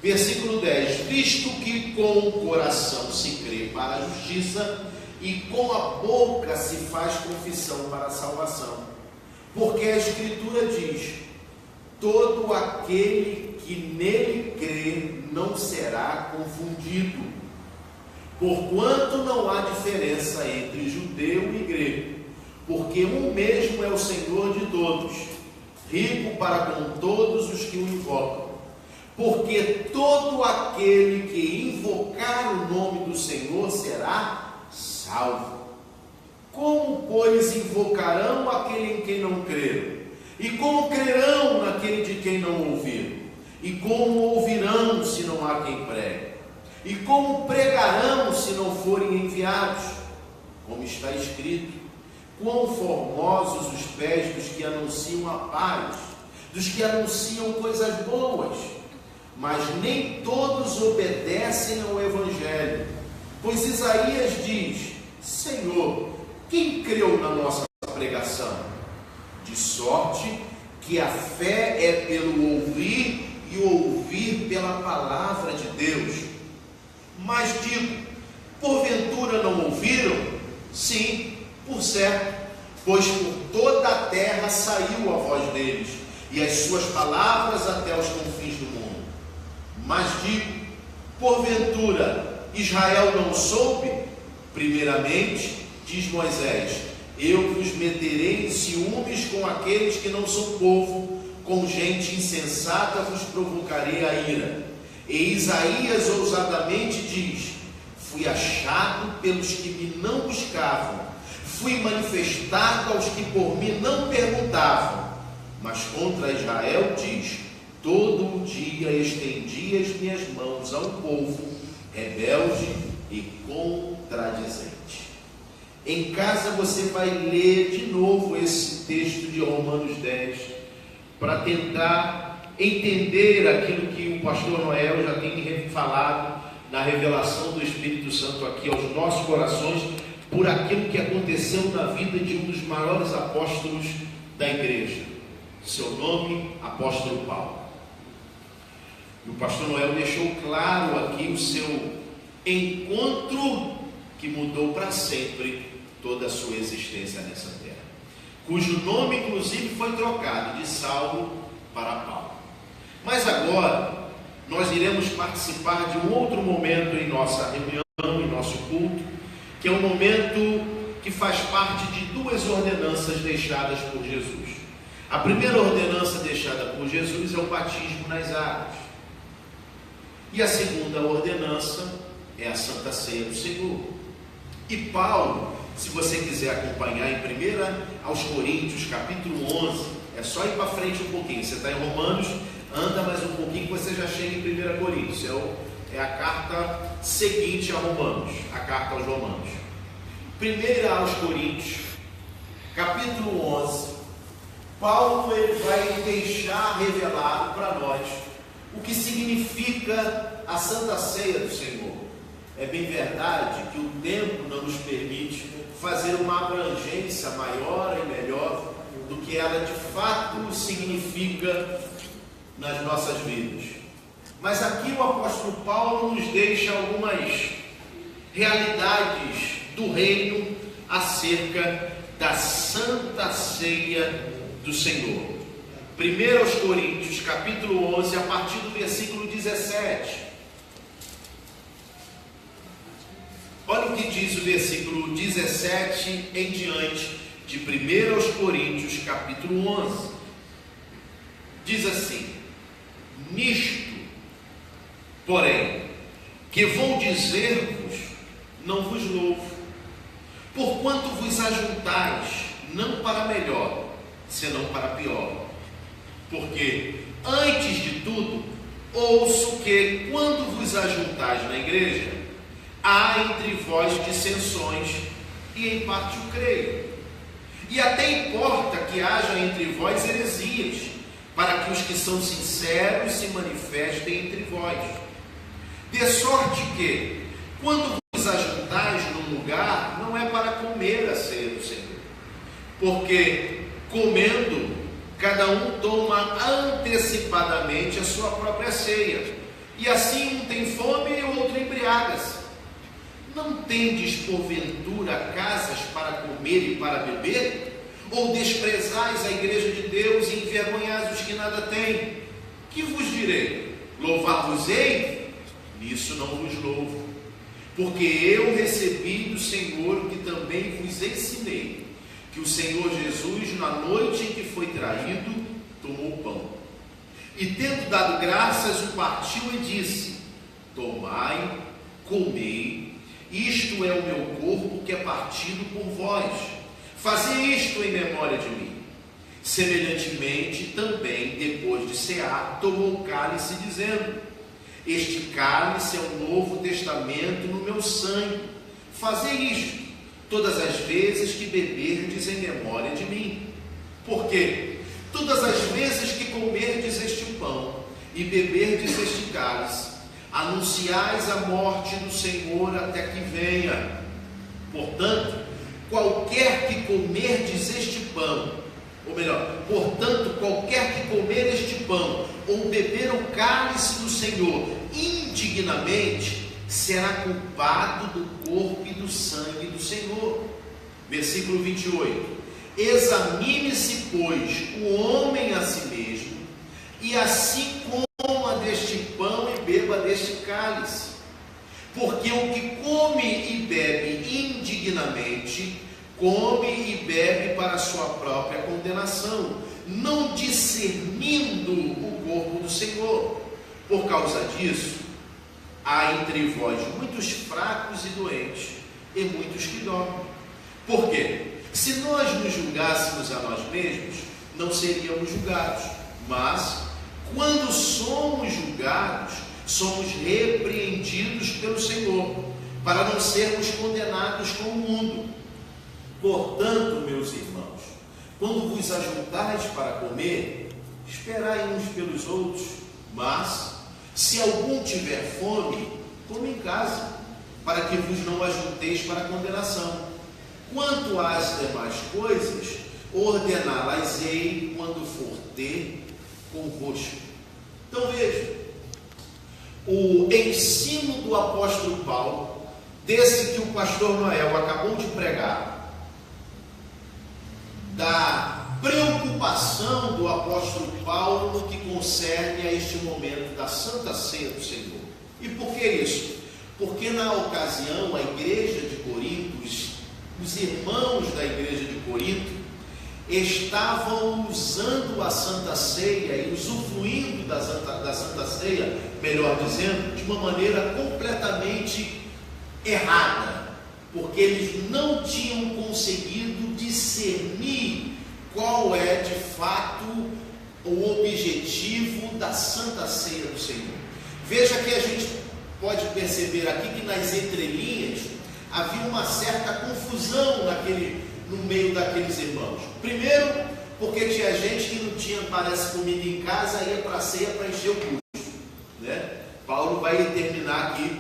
[SPEAKER 1] Versículo 10: visto que com o coração se crê para a justiça e com a boca se faz confissão para a salvação. Porque a Escritura diz: todo aquele que nele crê não será confundido, porquanto não há diferença entre judeu e grego, porque um mesmo é o Senhor de todos, rico para com todos os que o invocam. Porque todo aquele que invocar o nome do Senhor será salvo. Como, pois, invocarão aquele em quem não creram? E como crerão naquele de quem não ouviram? E como ouvirão se não há quem pregue? E como pregarão se não forem enviados? Como está escrito: quão formosos os pés dos que anunciam a paz, dos que anunciam coisas boas. Mas nem todos obedecem ao Evangelho. Pois Isaías diz: Senhor, quem creu na nossa pregação? De sorte que a fé é pelo ouvir e o ouvir pela palavra de Deus. Mas digo, porventura não ouviram? Sim, por certo, pois por toda a terra saiu a voz deles, e as suas palavras até os confins do mundo. Mas digo, porventura Israel não soube? Primeiramente, diz Moisés: eu vos meterei em ciúmes com aqueles que não são povo, com gente insensata vos provocarei a ira. E Isaías ousadamente diz: fui achado pelos que me não buscavam, fui manifestado aos que por mim não perguntavam. Mas contra Israel diz: todo o dia estendi as minhas mãos ao povo rebelde e contradizente. Em casa você vai ler de novo esse texto de Romanos 10, para tentar entender aquilo que o pastor Noel já tem falado na revelação do Espírito Santo aqui aos nossos corações, por aquilo que aconteceu na vida de um dos maiores apóstolos da igreja. Seu nome, apóstolo Paulo. E o pastor Noel deixou claro aqui o seu encontro que mudou para sempre toda a sua existência nessa terra, cujo nome inclusive foi trocado de Saulo para Paulo. Mas agora nós iremos participar de um outro momento em nossa reunião, em nosso culto, que é um momento que faz parte de duas ordenanças deixadas por Jesus. A primeira ordenança deixada por Jesus é o batismo nas águas, e a segunda ordenança é a Santa Ceia do Senhor. E Paulo, se você quiser acompanhar em 1 aos Coríntios, capítulo 11, é só ir para frente um pouquinho. Você está em Romanos, anda mais um pouquinho que você já chega em 1 Coríntios. É a carta seguinte a Romanos, a carta aos Romanos. 1 aos Coríntios, capítulo 11, Paulo ele vai deixar revelado para nós o que significa a Santa Ceia do Senhor. É bem verdade que o tempo não nos permite fazer uma abrangência maior e melhor do que ela de fato significa nas nossas vidas. Mas aqui o apóstolo Paulo nos deixa algumas realidades do reino acerca da Santa Ceia do Senhor. 1 aos Coríntios, capítulo 11, a partir do versículo 17. Olha o que diz o versículo 17 em diante de 1 aos Coríntios, capítulo 11. Diz assim: nisto, porém, que vou dizer-vos, não vos louvo, porquanto vos ajuntais, não para melhor, senão para pior. Porque, antes de tudo, ouço que, quando vos ajuntais na igreja, Há entre vós dissensões, e em parte o creio. E até importa que haja entre vós heresias, para que os que são sinceros se manifestem entre vós. De sorte que, quando vos ajuntais num lugar, não é para comer a ceia do Senhor. Porque, comendo, cada um toma antecipadamente a sua própria ceia. E assim um tem fome e o outro embriaga-se. Não tendes, porventura, casas para comer e para beber? Ou desprezais a igreja de Deus e envergonhais os que nada têm? Que vos direi? Louvar-vos-ei? Nisso não vos louvo. Porque eu recebi do Senhor o que também vos ensinei, que o Senhor Jesus, na noite em que foi traído, tomou pão. E tendo dado graças, o partiu e disse: tomai, comei, isto é o meu corpo que é partido por vós. Fazei isto em memória de mim. Semelhantemente, também, depois de cear, tomou o cálice, dizendo: este cálice é o novo testamento no meu sangue. Fazei isto todas as vezes que beberdes em memória de mim. Porque todas as vezes que comerdes este pão e beberdes este cálice, anunciais a morte do Senhor até que venha. Portanto, qualquer que comerdes este pão, ou melhor, portanto, qualquer que comer este pão ou beber o cálice do Senhor indignamente, será culpado do corpo e do sangue do Senhor. Versículo 28. Examine-se, pois, o homem a si mesmo, e assim coma deste pão e beba deste cálice. Porque o que come e bebe indignamente, come e bebe para a sua própria condenação, não discernindo o corpo do Senhor. Por causa disso, há entre vós muitos fracos e doentes, e muitos que dormem. Por quê? Se nós nos julgássemos a nós mesmos, não seríamos julgados. Mas, quando somos julgados, somos repreendidos pelo Senhor, para não sermos condenados com o mundo. Portanto, meus irmãos, quando vos ajuntais para comer, esperai uns pelos outros. Mas, se algum tiver fome, come em casa, para que vos não ajunteis para a condenação. Quanto às demais coisas, ordená-las-ei quando for ter convosco. Então veja, o ensino do apóstolo Paulo, desse que o pastor Noel acabou de pregar, da preocupação do apóstolo Paulo no que concerne a este momento da Santa Ceia do Senhor. E por que isso? Porque na ocasião a igreja de Corinto, os irmãos da igreja de Corinto, estavam usando a Santa Ceia e usufruindo da Santa Ceia, melhor dizendo, de uma maneira completamente errada, porque eles não tinham conseguido discernir qual é de fato o objetivo da Santa Ceia do Senhor. Veja que a gente pode perceber aqui que nas entrelinhas havia uma certa confusão no meio daqueles irmãos. Primeiro, porque tinha gente que não tinha, parece, comida em casa, ia para a ceia para encher o bucho, né? Paulo vai terminar aqui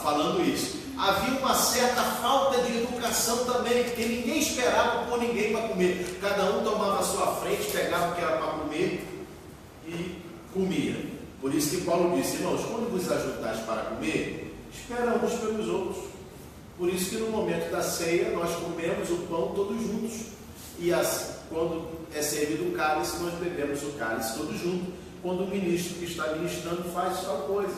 [SPEAKER 1] falando isso. Havia uma certa falta de educação também, porque ninguém esperava por ninguém para comer. Cada um tomava a sua frente, pegava o que era para comer e comia. Por isso que Paulo disse: irmãos, quando vos ajuntais para comer, espera uns pelos outros. Por isso que no momento da ceia nós comemos o pão todos juntos, e quando é servido o cálice, nós bebemos o cálice todos juntos, quando o ministro que está ministrando faz tal coisa.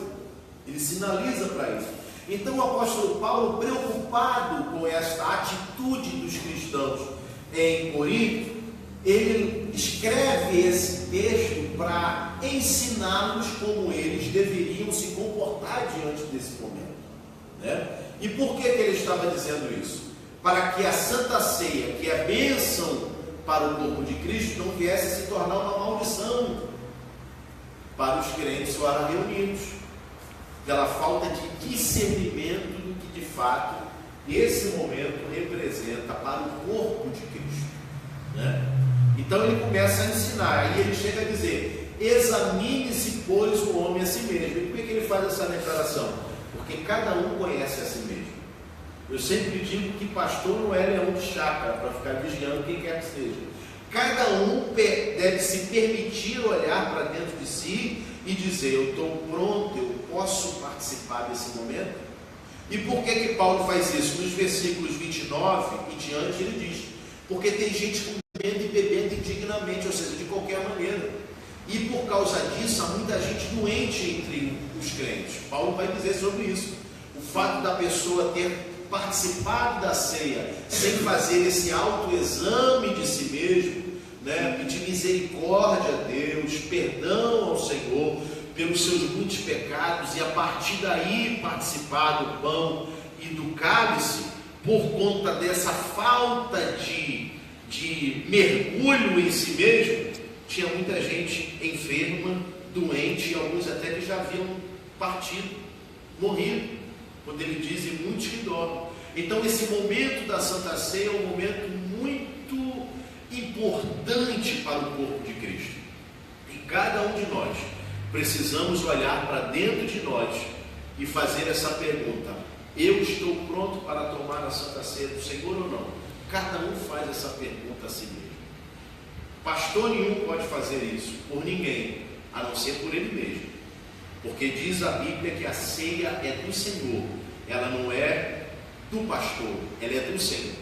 [SPEAKER 1] Ele sinaliza para isso. Então o apóstolo Paulo, preocupado com esta atitude dos cristãos em Corinto, ele escreve esse texto para ensiná-los como eles deveriam se comportar diante desse momento, né? E por que ele estava dizendo isso? Para que a Santa Ceia, que é bênção para o corpo de Cristo, não viesse se tornar uma maldição para os crentes lá reunidos. pela falta de discernimento do que de fato esse momento representa para o corpo de Cristo, né? Então ele começa a ensinar, e ele chega a dizer: examine-se, pois, o homem a si mesmo. E por que ele faz essa declaração? Porque cada um conhece a si mesmo. Eu sempre digo que pastor não é leão de chácara para ficar vigiando quem quer que seja. Cada um deve se permitir olhar para dentro de si e dizer: eu estou pronto, eu posso participar desse momento? E por que Paulo faz isso? Nos versículos 29 e diante ele diz: porque tem gente comendo e bebendo indignamente, ou seja, de qualquer maneira. E por causa disso há muita gente doente entre os crentes. Paulo vai dizer sobre isso. O fato da pessoa ter participado da ceia sem fazer esse autoexame de si mesmo, né? Pedir misericórdia a Deus, perdão ao Senhor pelos seus muitos pecados, e a partir daí participar do pão e do cálice, por conta dessa falta de mergulho em si mesmo, tinha muita gente enferma, doente, e alguns até que já haviam partido, morrido, quando ele diz: e muitos que dormem. Então esse momento da Santa Ceia é um momento muito importante para o corpo de Cristo, e cada um de nós precisamos olhar para dentro de nós e fazer essa pergunta: eu estou pronto para tomar a Santa Ceia do Senhor ou não? Cada um faz essa pergunta a si mesmo. Pastor nenhum pode fazer isso por ninguém, a não ser por ele mesmo, porque diz a Bíblia que a ceia é do Senhor, ela não é do pastor, ela é do Senhor.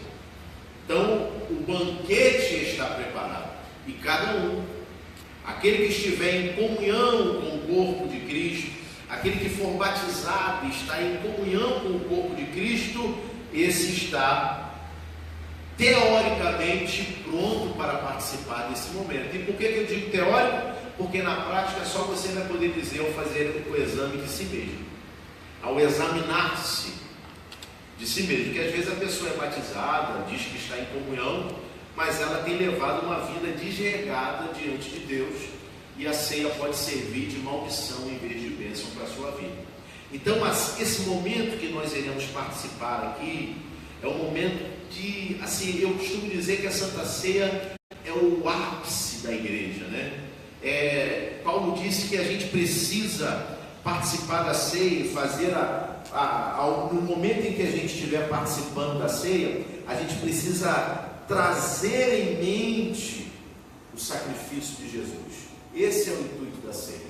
[SPEAKER 1] Então o banquete está preparado, e cada um, aquele que estiver em comunhão com o corpo de Cristo, aquele que for batizado e está em comunhão com o corpo de Cristo, esse está teoricamente pronto para participar desse momento. E por que eu digo teórico? Porque na prática só você vai poder dizer ao fazer o exame de si mesmo, ao examinar-se de si mesmo, porque às vezes a pessoa é batizada, diz que está em comunhão, mas ela tem levado uma vida desregada diante de Deus, e a ceia pode servir de maldição em vez de bênção para a sua vida. Então esse momento que nós iremos participar aqui é um momento de, assim, eu costumo dizer que a Santa Ceia é o ápice da igreja, né? Paulo disse que a gente precisa participar da ceia e fazer no momento em que a gente estiver participando da ceia, a gente precisa trazer em mente o sacrifício de Jesus. Esse é o intuito da ceia,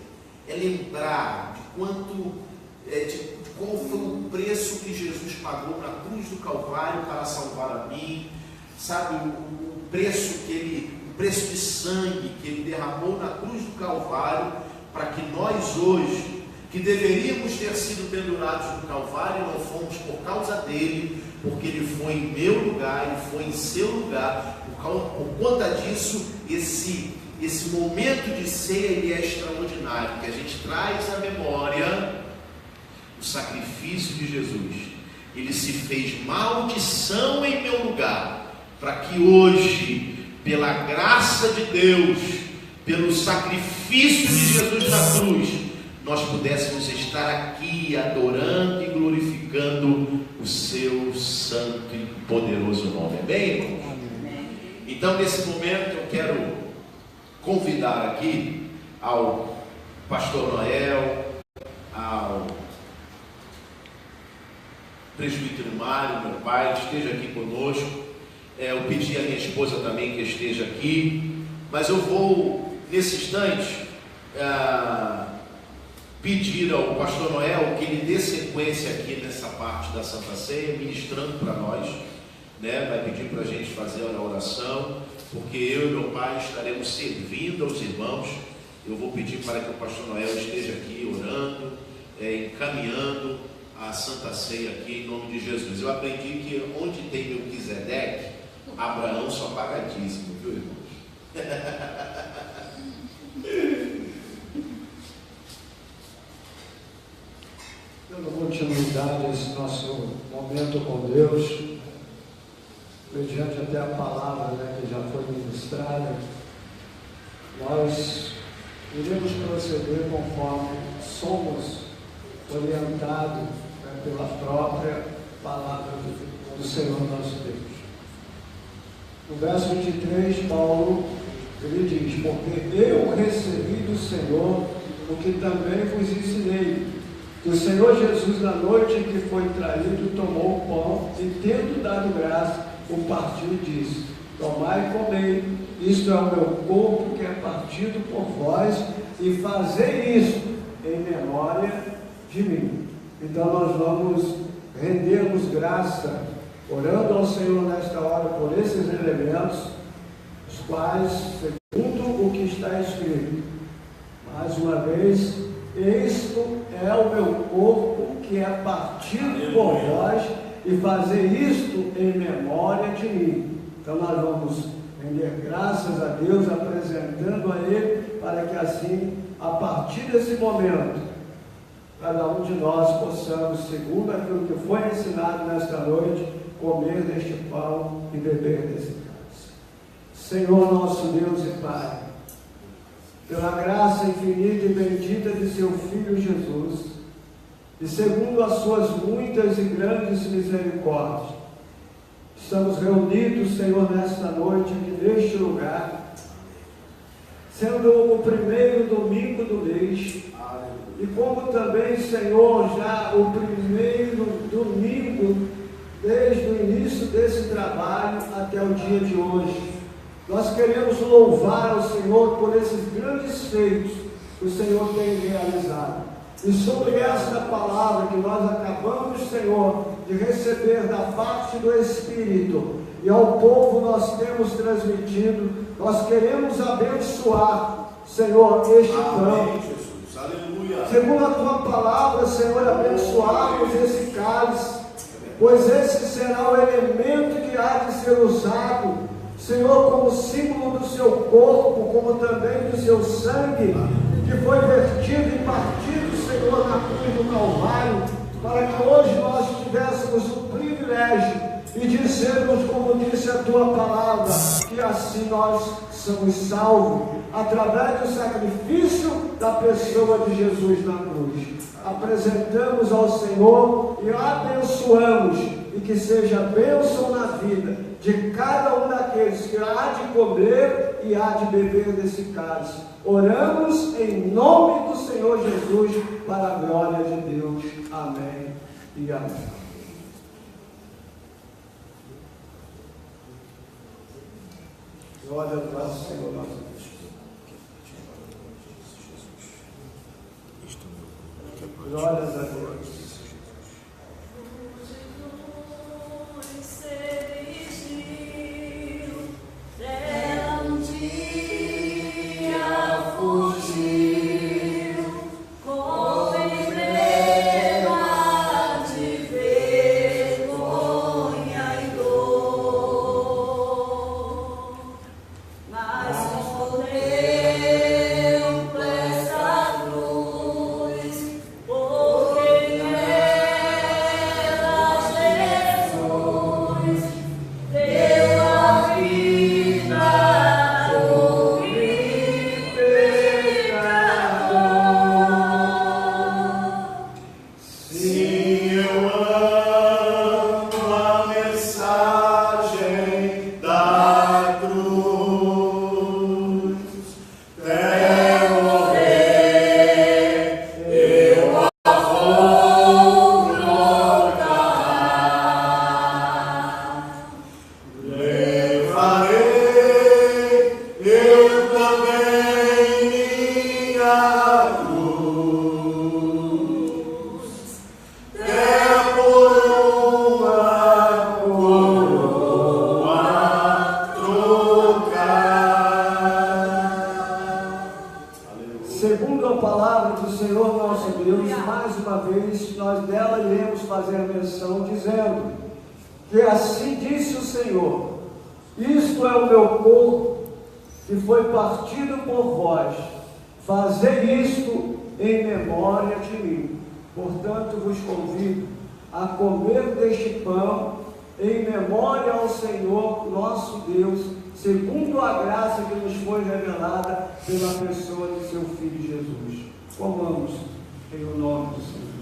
[SPEAKER 1] é lembrar de qual foi o preço que Jesus pagou na cruz do Calvário para salvar a mim, sabe, o preço de sangue que ele derramou na cruz do Calvário, para que nós hoje, que deveríamos ter sido pendurados no Calvário, não fomos por causa dele, porque ele foi em meu lugar, ele foi em seu lugar. Por conta disso, esse momento de ceia ele é extraordinário, que a gente traz à memória o sacrifício de Jesus. Ele se fez maldição em meu lugar, para que hoje, pela graça de Deus, pelo sacrifício de Jesus na cruz, nós pudéssemos estar aqui adorando e glorificando o seu santo e poderoso nome. Amém, irmão? Então, nesse momento, eu quero convidar aqui ao pastor Noel, ao presbítero Mário, meu pai, esteja aqui conosco. Eu pedi a minha esposa também que esteja aqui, mas eu vou, nesse instante, pedir ao pastor Noel que ele dê sequência aqui nessa parte da Santa Ceia, ministrando para nós, né? Vai pedir para a gente fazer a oração, porque eu e meu pai estaremos servindo aos irmãos. Eu vou pedir para que o pastor Noel esteja aqui orando, encaminhando a Santa Ceia aqui em nome de Jesus. Eu aprendi que onde tem Melquisedeque, Abraão só paga dízimo, viu, irmãos?
[SPEAKER 5] Dando continuidade a esse nosso momento com Deus, mediante até a palavra, né, que já foi ministrada, nós iremos proceder conforme somos orientado pela própria palavra do Senhor nosso Deus. No verso 23, Paulo, ele diz: porque eu recebi do Senhor o que também vos ensinei, que o Senhor Jesus, na noite em que foi traído, tomou o pão e, tendo dado graça, o partiu e disse: tomai e comei, isto é o meu corpo que é partido por vós, e fazei isto em memória de mim. Então nós vamos rendermos graça, orando ao Senhor nesta hora por esses elementos, os quais, segundo o que está escrito, mais uma vez, isto é o meu corpo que é partido por vós, e fazer isto em memória de mim. Então nós vamos render graças a Deus, apresentando a Ele, para que assim, a partir desse momento, cada um de nós possamos, segundo aquilo que foi ensinado nesta noite, comer deste pão e beber desse cálice. Senhor nosso Deus e Pai, pela graça infinita e bendita de seu Filho Jesus, e segundo as suas muitas e grandes misericórdias, estamos reunidos, Senhor, nesta noite, aqui neste lugar, sendo o primeiro domingo do mês, e como também, Senhor, já o primeiro domingo, desde o início desse trabalho até o dia de hoje. Nós queremos louvar ao Senhor por esses grandes feitos que o Senhor tem realizado. E sobre esta palavra que nós acabamos, Senhor, de receber da parte do Espírito, e ao povo nós temos transmitido, nós queremos abençoar, Senhor, este pão. Segundo a tua palavra, Senhor, abençoarmos esse cálice, pois esse será o elemento que há de ser usado, Senhor, como símbolo do seu corpo, como também do seu sangue, que foi vertido e partido, Senhor, na cruz do Calvário, para que hoje nós tivéssemos o privilégio e dizermos, como disse a tua palavra, que assim nós somos salvos, através do sacrifício da pessoa de Jesus na cruz. Apresentamos ao Senhor e abençoamos, e que seja bênção na vida de cada um daqueles que há de comer e há de beber desse cálice. Oramos em nome do Senhor Jesus, para a glória de Deus. Amém e amém. Glória ao nosso Senhor nosso Deus. Glórias a Deus. Segundo a palavra do Senhor nosso Deus, mais uma vez nós dela iremos fazer menção, dizendo que assim disse o Senhor: isto é o meu corpo que foi partido por vós, fazei isto em memória de mim. Portanto vos convido a comer deste pão em memória ao Senhor nosso Deus, segundo a graça que nos foi revelada pela pessoa de seu Filho Jesus. Comamos em o nome do Senhor.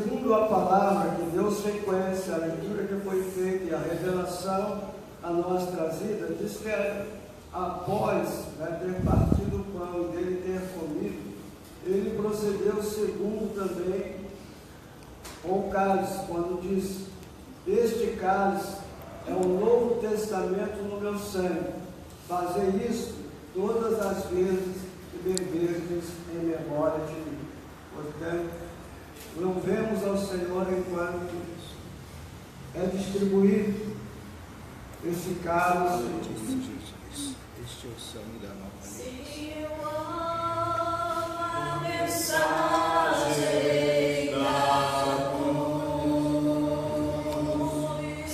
[SPEAKER 5] segundo a palavra que deu sequência à leitura que foi feita e a revelação a nós trazida, diz que após ter partido o pão e dele ter comido, ele procedeu segundo também com o cálice, quando diz: este cálice é o Novo Testamento no meu sangue. Fazer isso todas as vezes que beberdes em memória de mim. Portanto, louvemos ao Senhor enquanto é distribuído esse cálice.
[SPEAKER 2] Este é o sangue da nova aliança.
[SPEAKER 3] Se eu amo a mensagem da cruz,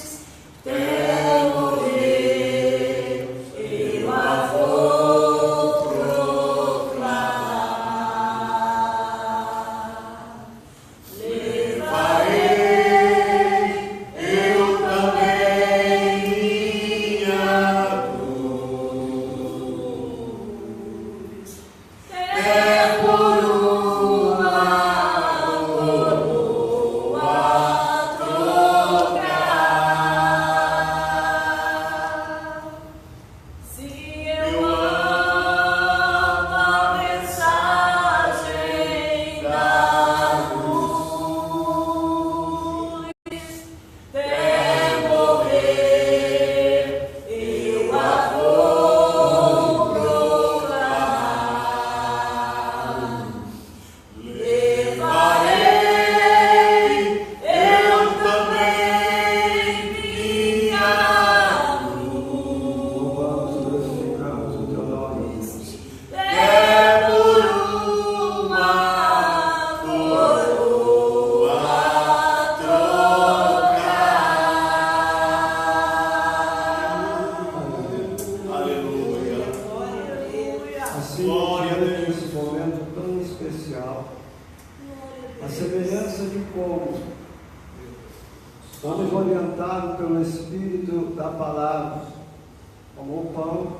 [SPEAKER 3] até morrer eu a vou proclamar. Levarei eu também minha cruz, é por uma coroa trocar. Se eu amo a mensagem da cruz, até morrer eu a vou proclamar. Levarei eu também minha
[SPEAKER 5] Louvamos e glorificamos o teu nome.
[SPEAKER 3] é por uma coroa trocar.
[SPEAKER 4] Aleluia.
[SPEAKER 5] Assim,
[SPEAKER 4] Glória a
[SPEAKER 5] diante
[SPEAKER 4] Deus.
[SPEAKER 5] desse momento tão especial, a semelhança de como somos orientados pelo Espírito da Palavra, como o pão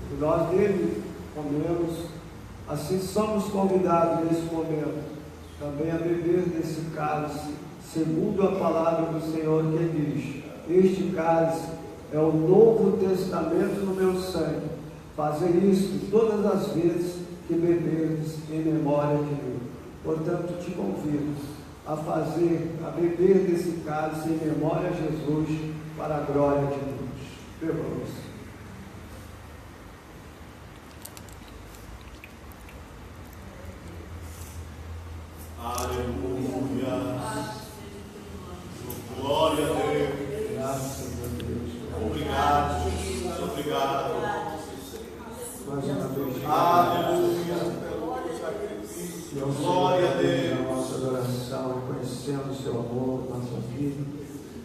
[SPEAKER 5] que nós dele comemos, assim somos convidados nesse momento também a beber desse cálice, segundo a palavra do Senhor que diz: este cálice é o Novo Testamento no meu sangue. Fazer isso todas as vezes que beberdes em memória de mim. Portanto, te convido a beber desse cálice em memória a Jesus, para a glória de Deus. Bebamos.
[SPEAKER 4] Aleluia. Glória a Deus.
[SPEAKER 5] Graças a Deus.
[SPEAKER 4] Obrigado, Jesus. Obrigado.
[SPEAKER 5] Mais uma vez.
[SPEAKER 4] Aleluia. Pelo sacrifício.
[SPEAKER 5] E ao
[SPEAKER 4] Glória a
[SPEAKER 5] Senhor,
[SPEAKER 4] Deus.
[SPEAKER 5] a nossa adoração, reconhecendo o seu amor, nossa vida.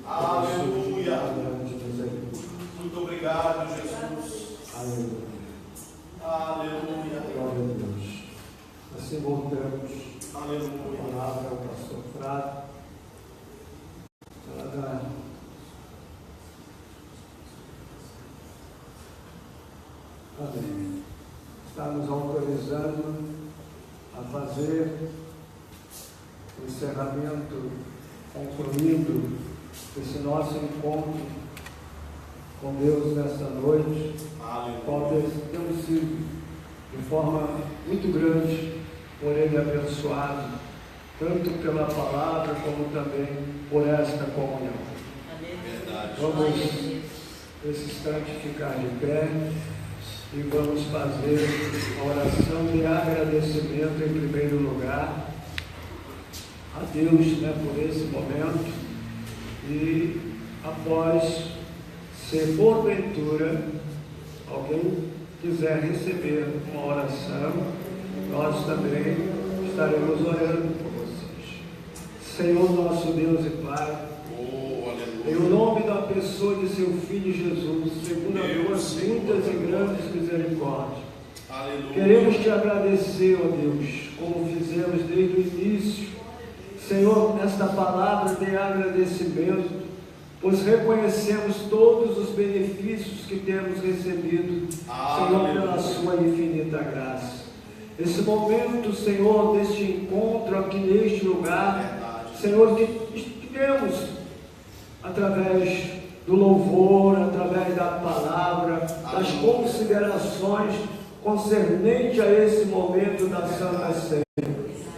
[SPEAKER 4] Aleluia.
[SPEAKER 5] Grande misericórdia.
[SPEAKER 4] Muito obrigado, Jesus.
[SPEAKER 5] Aleluia.
[SPEAKER 4] Aleluia.
[SPEAKER 5] Glória a Deus. Assim voltamos. A
[SPEAKER 4] Aleluia.
[SPEAKER 5] palavra ao pastor Frado. Amém. Está nos autorizando a fazer o encerramento, concluindo esse nosso encontro com Deus nesta noite, qual
[SPEAKER 4] Aleluia.
[SPEAKER 5] temos sido de forma muito grande por Ele abençoado, tanto pela palavra como também por esta comunhão.
[SPEAKER 1] Verdade.
[SPEAKER 5] Vamos, nesse instante, ficar de pé e vamos fazer a oração de agradecimento em primeiro lugar a Deus, por esse momento. E após, se porventura alguém quiser receber uma oração, nós também estaremos orando por vocês. Senhor nosso Deus e Pai,
[SPEAKER 1] Oh,
[SPEAKER 5] em
[SPEAKER 1] aleluia.
[SPEAKER 5] nome da pessoa de seu Filho Jesus, segundo as tuas muitas e grandes misericórdias,
[SPEAKER 1] Aleluia.
[SPEAKER 5] queremos te agradecer, ó Deus, como fizemos desde o início, Senhor, nesta palavra de agradecimento, pois reconhecemos todos os benefícios que temos recebido, Senhor, pela sua infinita graça. Esse momento, Senhor, deste encontro aqui neste lugar, Senhor, que temos através do louvor, através da palavra, das considerações concernente a esse momento da Santa Ceia.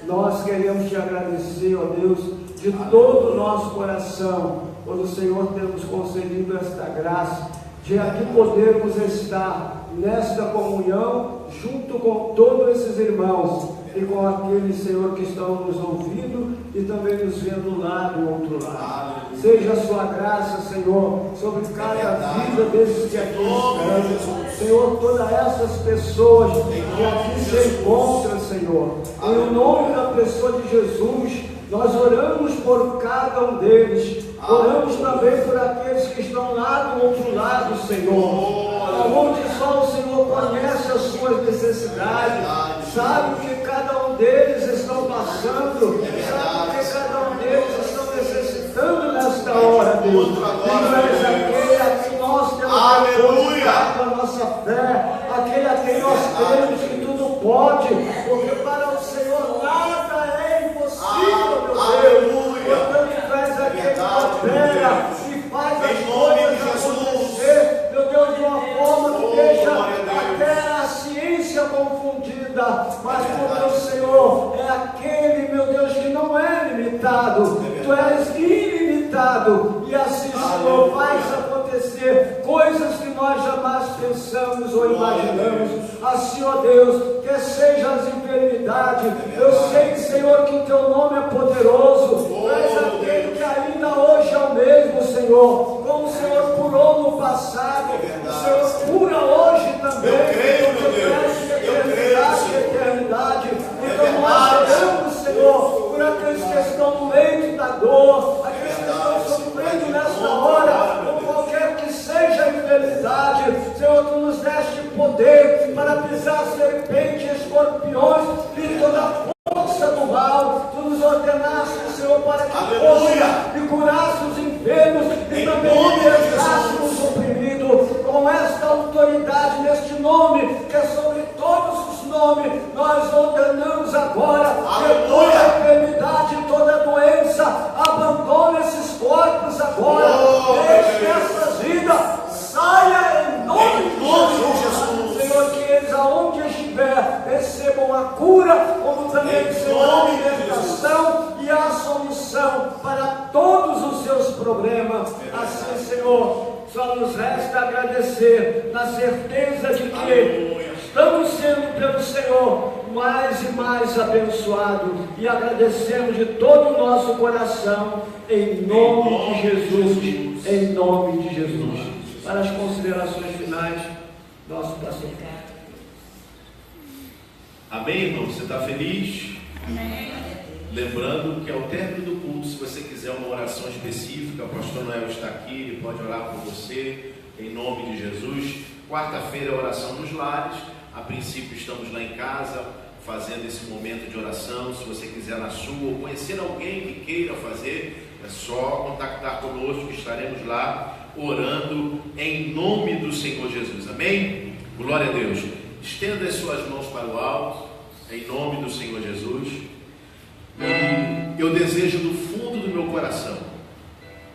[SPEAKER 5] Nós queremos te agradecer, ó Deus, de todo o nosso coração, por o Senhor ter nos concedido esta graça, de aqui podermos estar nesta comunhão, junto com todos esses irmãos, e com aqueles, Senhor, que estão nos ouvindo e também nos vendo lá do outro lado. Seja a sua graça, Senhor, sobre cada vida desses que aqui estão. Senhor, todas essas pessoas que aqui se encontram, Senhor, em nome da pessoa de Jesus, nós oramos por cada um deles. Oramos também por aqueles que estão lá do outro lado, Senhor. Onde só o Senhor conhece as suas necessidades, sabe o que cada um deles estão passando, sabe o que cada um deles estão necessitando nesta hora, Deus. Tu és aquele a quem nós temos depositado a nossa fé, aquele a quem nós cremos que tudo pode, porque para o Senhor nada é impossível, meu Deus. Portanto, tu és aquele que opera e faz as coisas acontecer, meu Deus, de uma forma que deixa até a ciência confundida, mas porque o Senhor é aquele, meu Deus, que não é limitado, tu és ilimitado, e assim, Senhor, faz acontecer coisas que nós jamais pensamos ou imaginamos. Assim, ó Deus, que seja as enfermidades, eu sei, Senhor, que o teu nome é poderoso, tu és aquele que ainda hoje é o mesmo, Senhor, como o Senhor curou no passado, o Senhor cura hoje também.
[SPEAKER 4] Eu creio, meu Deus.
[SPEAKER 5] Eternidade. Então nós oramos, Senhor, por aqueles que estão no leito da dor, aqueles que estão sofrendo nesta hora, ou qualquer que seja a enfermidade. Senhor, tu nos deste poder para pisar serpentes, escorpiões e toda a força do mal. Tu nos ordenaste, Senhor, para que fosse e curasse os enfermos e também libertasse os oprimidos. Com esta autoridade, neste nome, que é sobre todos os nomes, nós ordenamos agora que toda enfermidade, toda doença, abandone esses corpos agora, deixe que essas vidas saia em nome de Jesus. Senhor, que eles aonde estiver recebam a cura, como também, Senhor, a libertação e a solução para todos os seus problemas. Assim, Senhor, só nos resta agradecer, na certeza de que estamos sendo pelo Senhor mais e mais abençoados, e agradecemos de todo o nosso coração, em nome de Jesus, em nome de Jesus. Para as considerações finais, nosso pastor.
[SPEAKER 1] Amém, irmão? Você está feliz?
[SPEAKER 3] Amém.
[SPEAKER 1] Lembrando que ao término do culto, se você quiser uma oração específica, o pastor Noel está aqui, ele pode orar por você, em nome de Jesus. Quarta-feira é a oração dos lares. A princípio estamos lá em casa, fazendo esse momento de oração. Se você quiser na sua, ou conhecer alguém que queira fazer, é só contactar conosco, que estaremos lá orando em nome do Senhor Jesus. Amém? Glória a Deus. Estenda as suas mãos para o alto, em nome do Senhor Jesus. E eu desejo do fundo do meu coração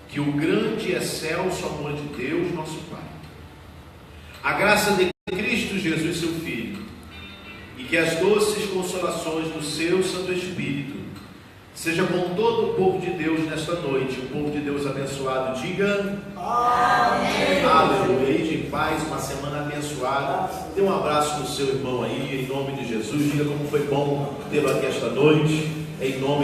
[SPEAKER 1] que o grande e excelso amor de Deus, nosso Pai, a graça de Cristo Jesus, seu Filho, e que as doces consolações do seu Santo Espírito seja com todo o povo de Deus nesta noite. O povo de Deus abençoado, diga amém. Aleluia. E de paz, uma semana abençoada. Dê um abraço no seu irmão aí, em nome de Jesus. Diga como foi bom tê-lo aqui esta noite, em nome de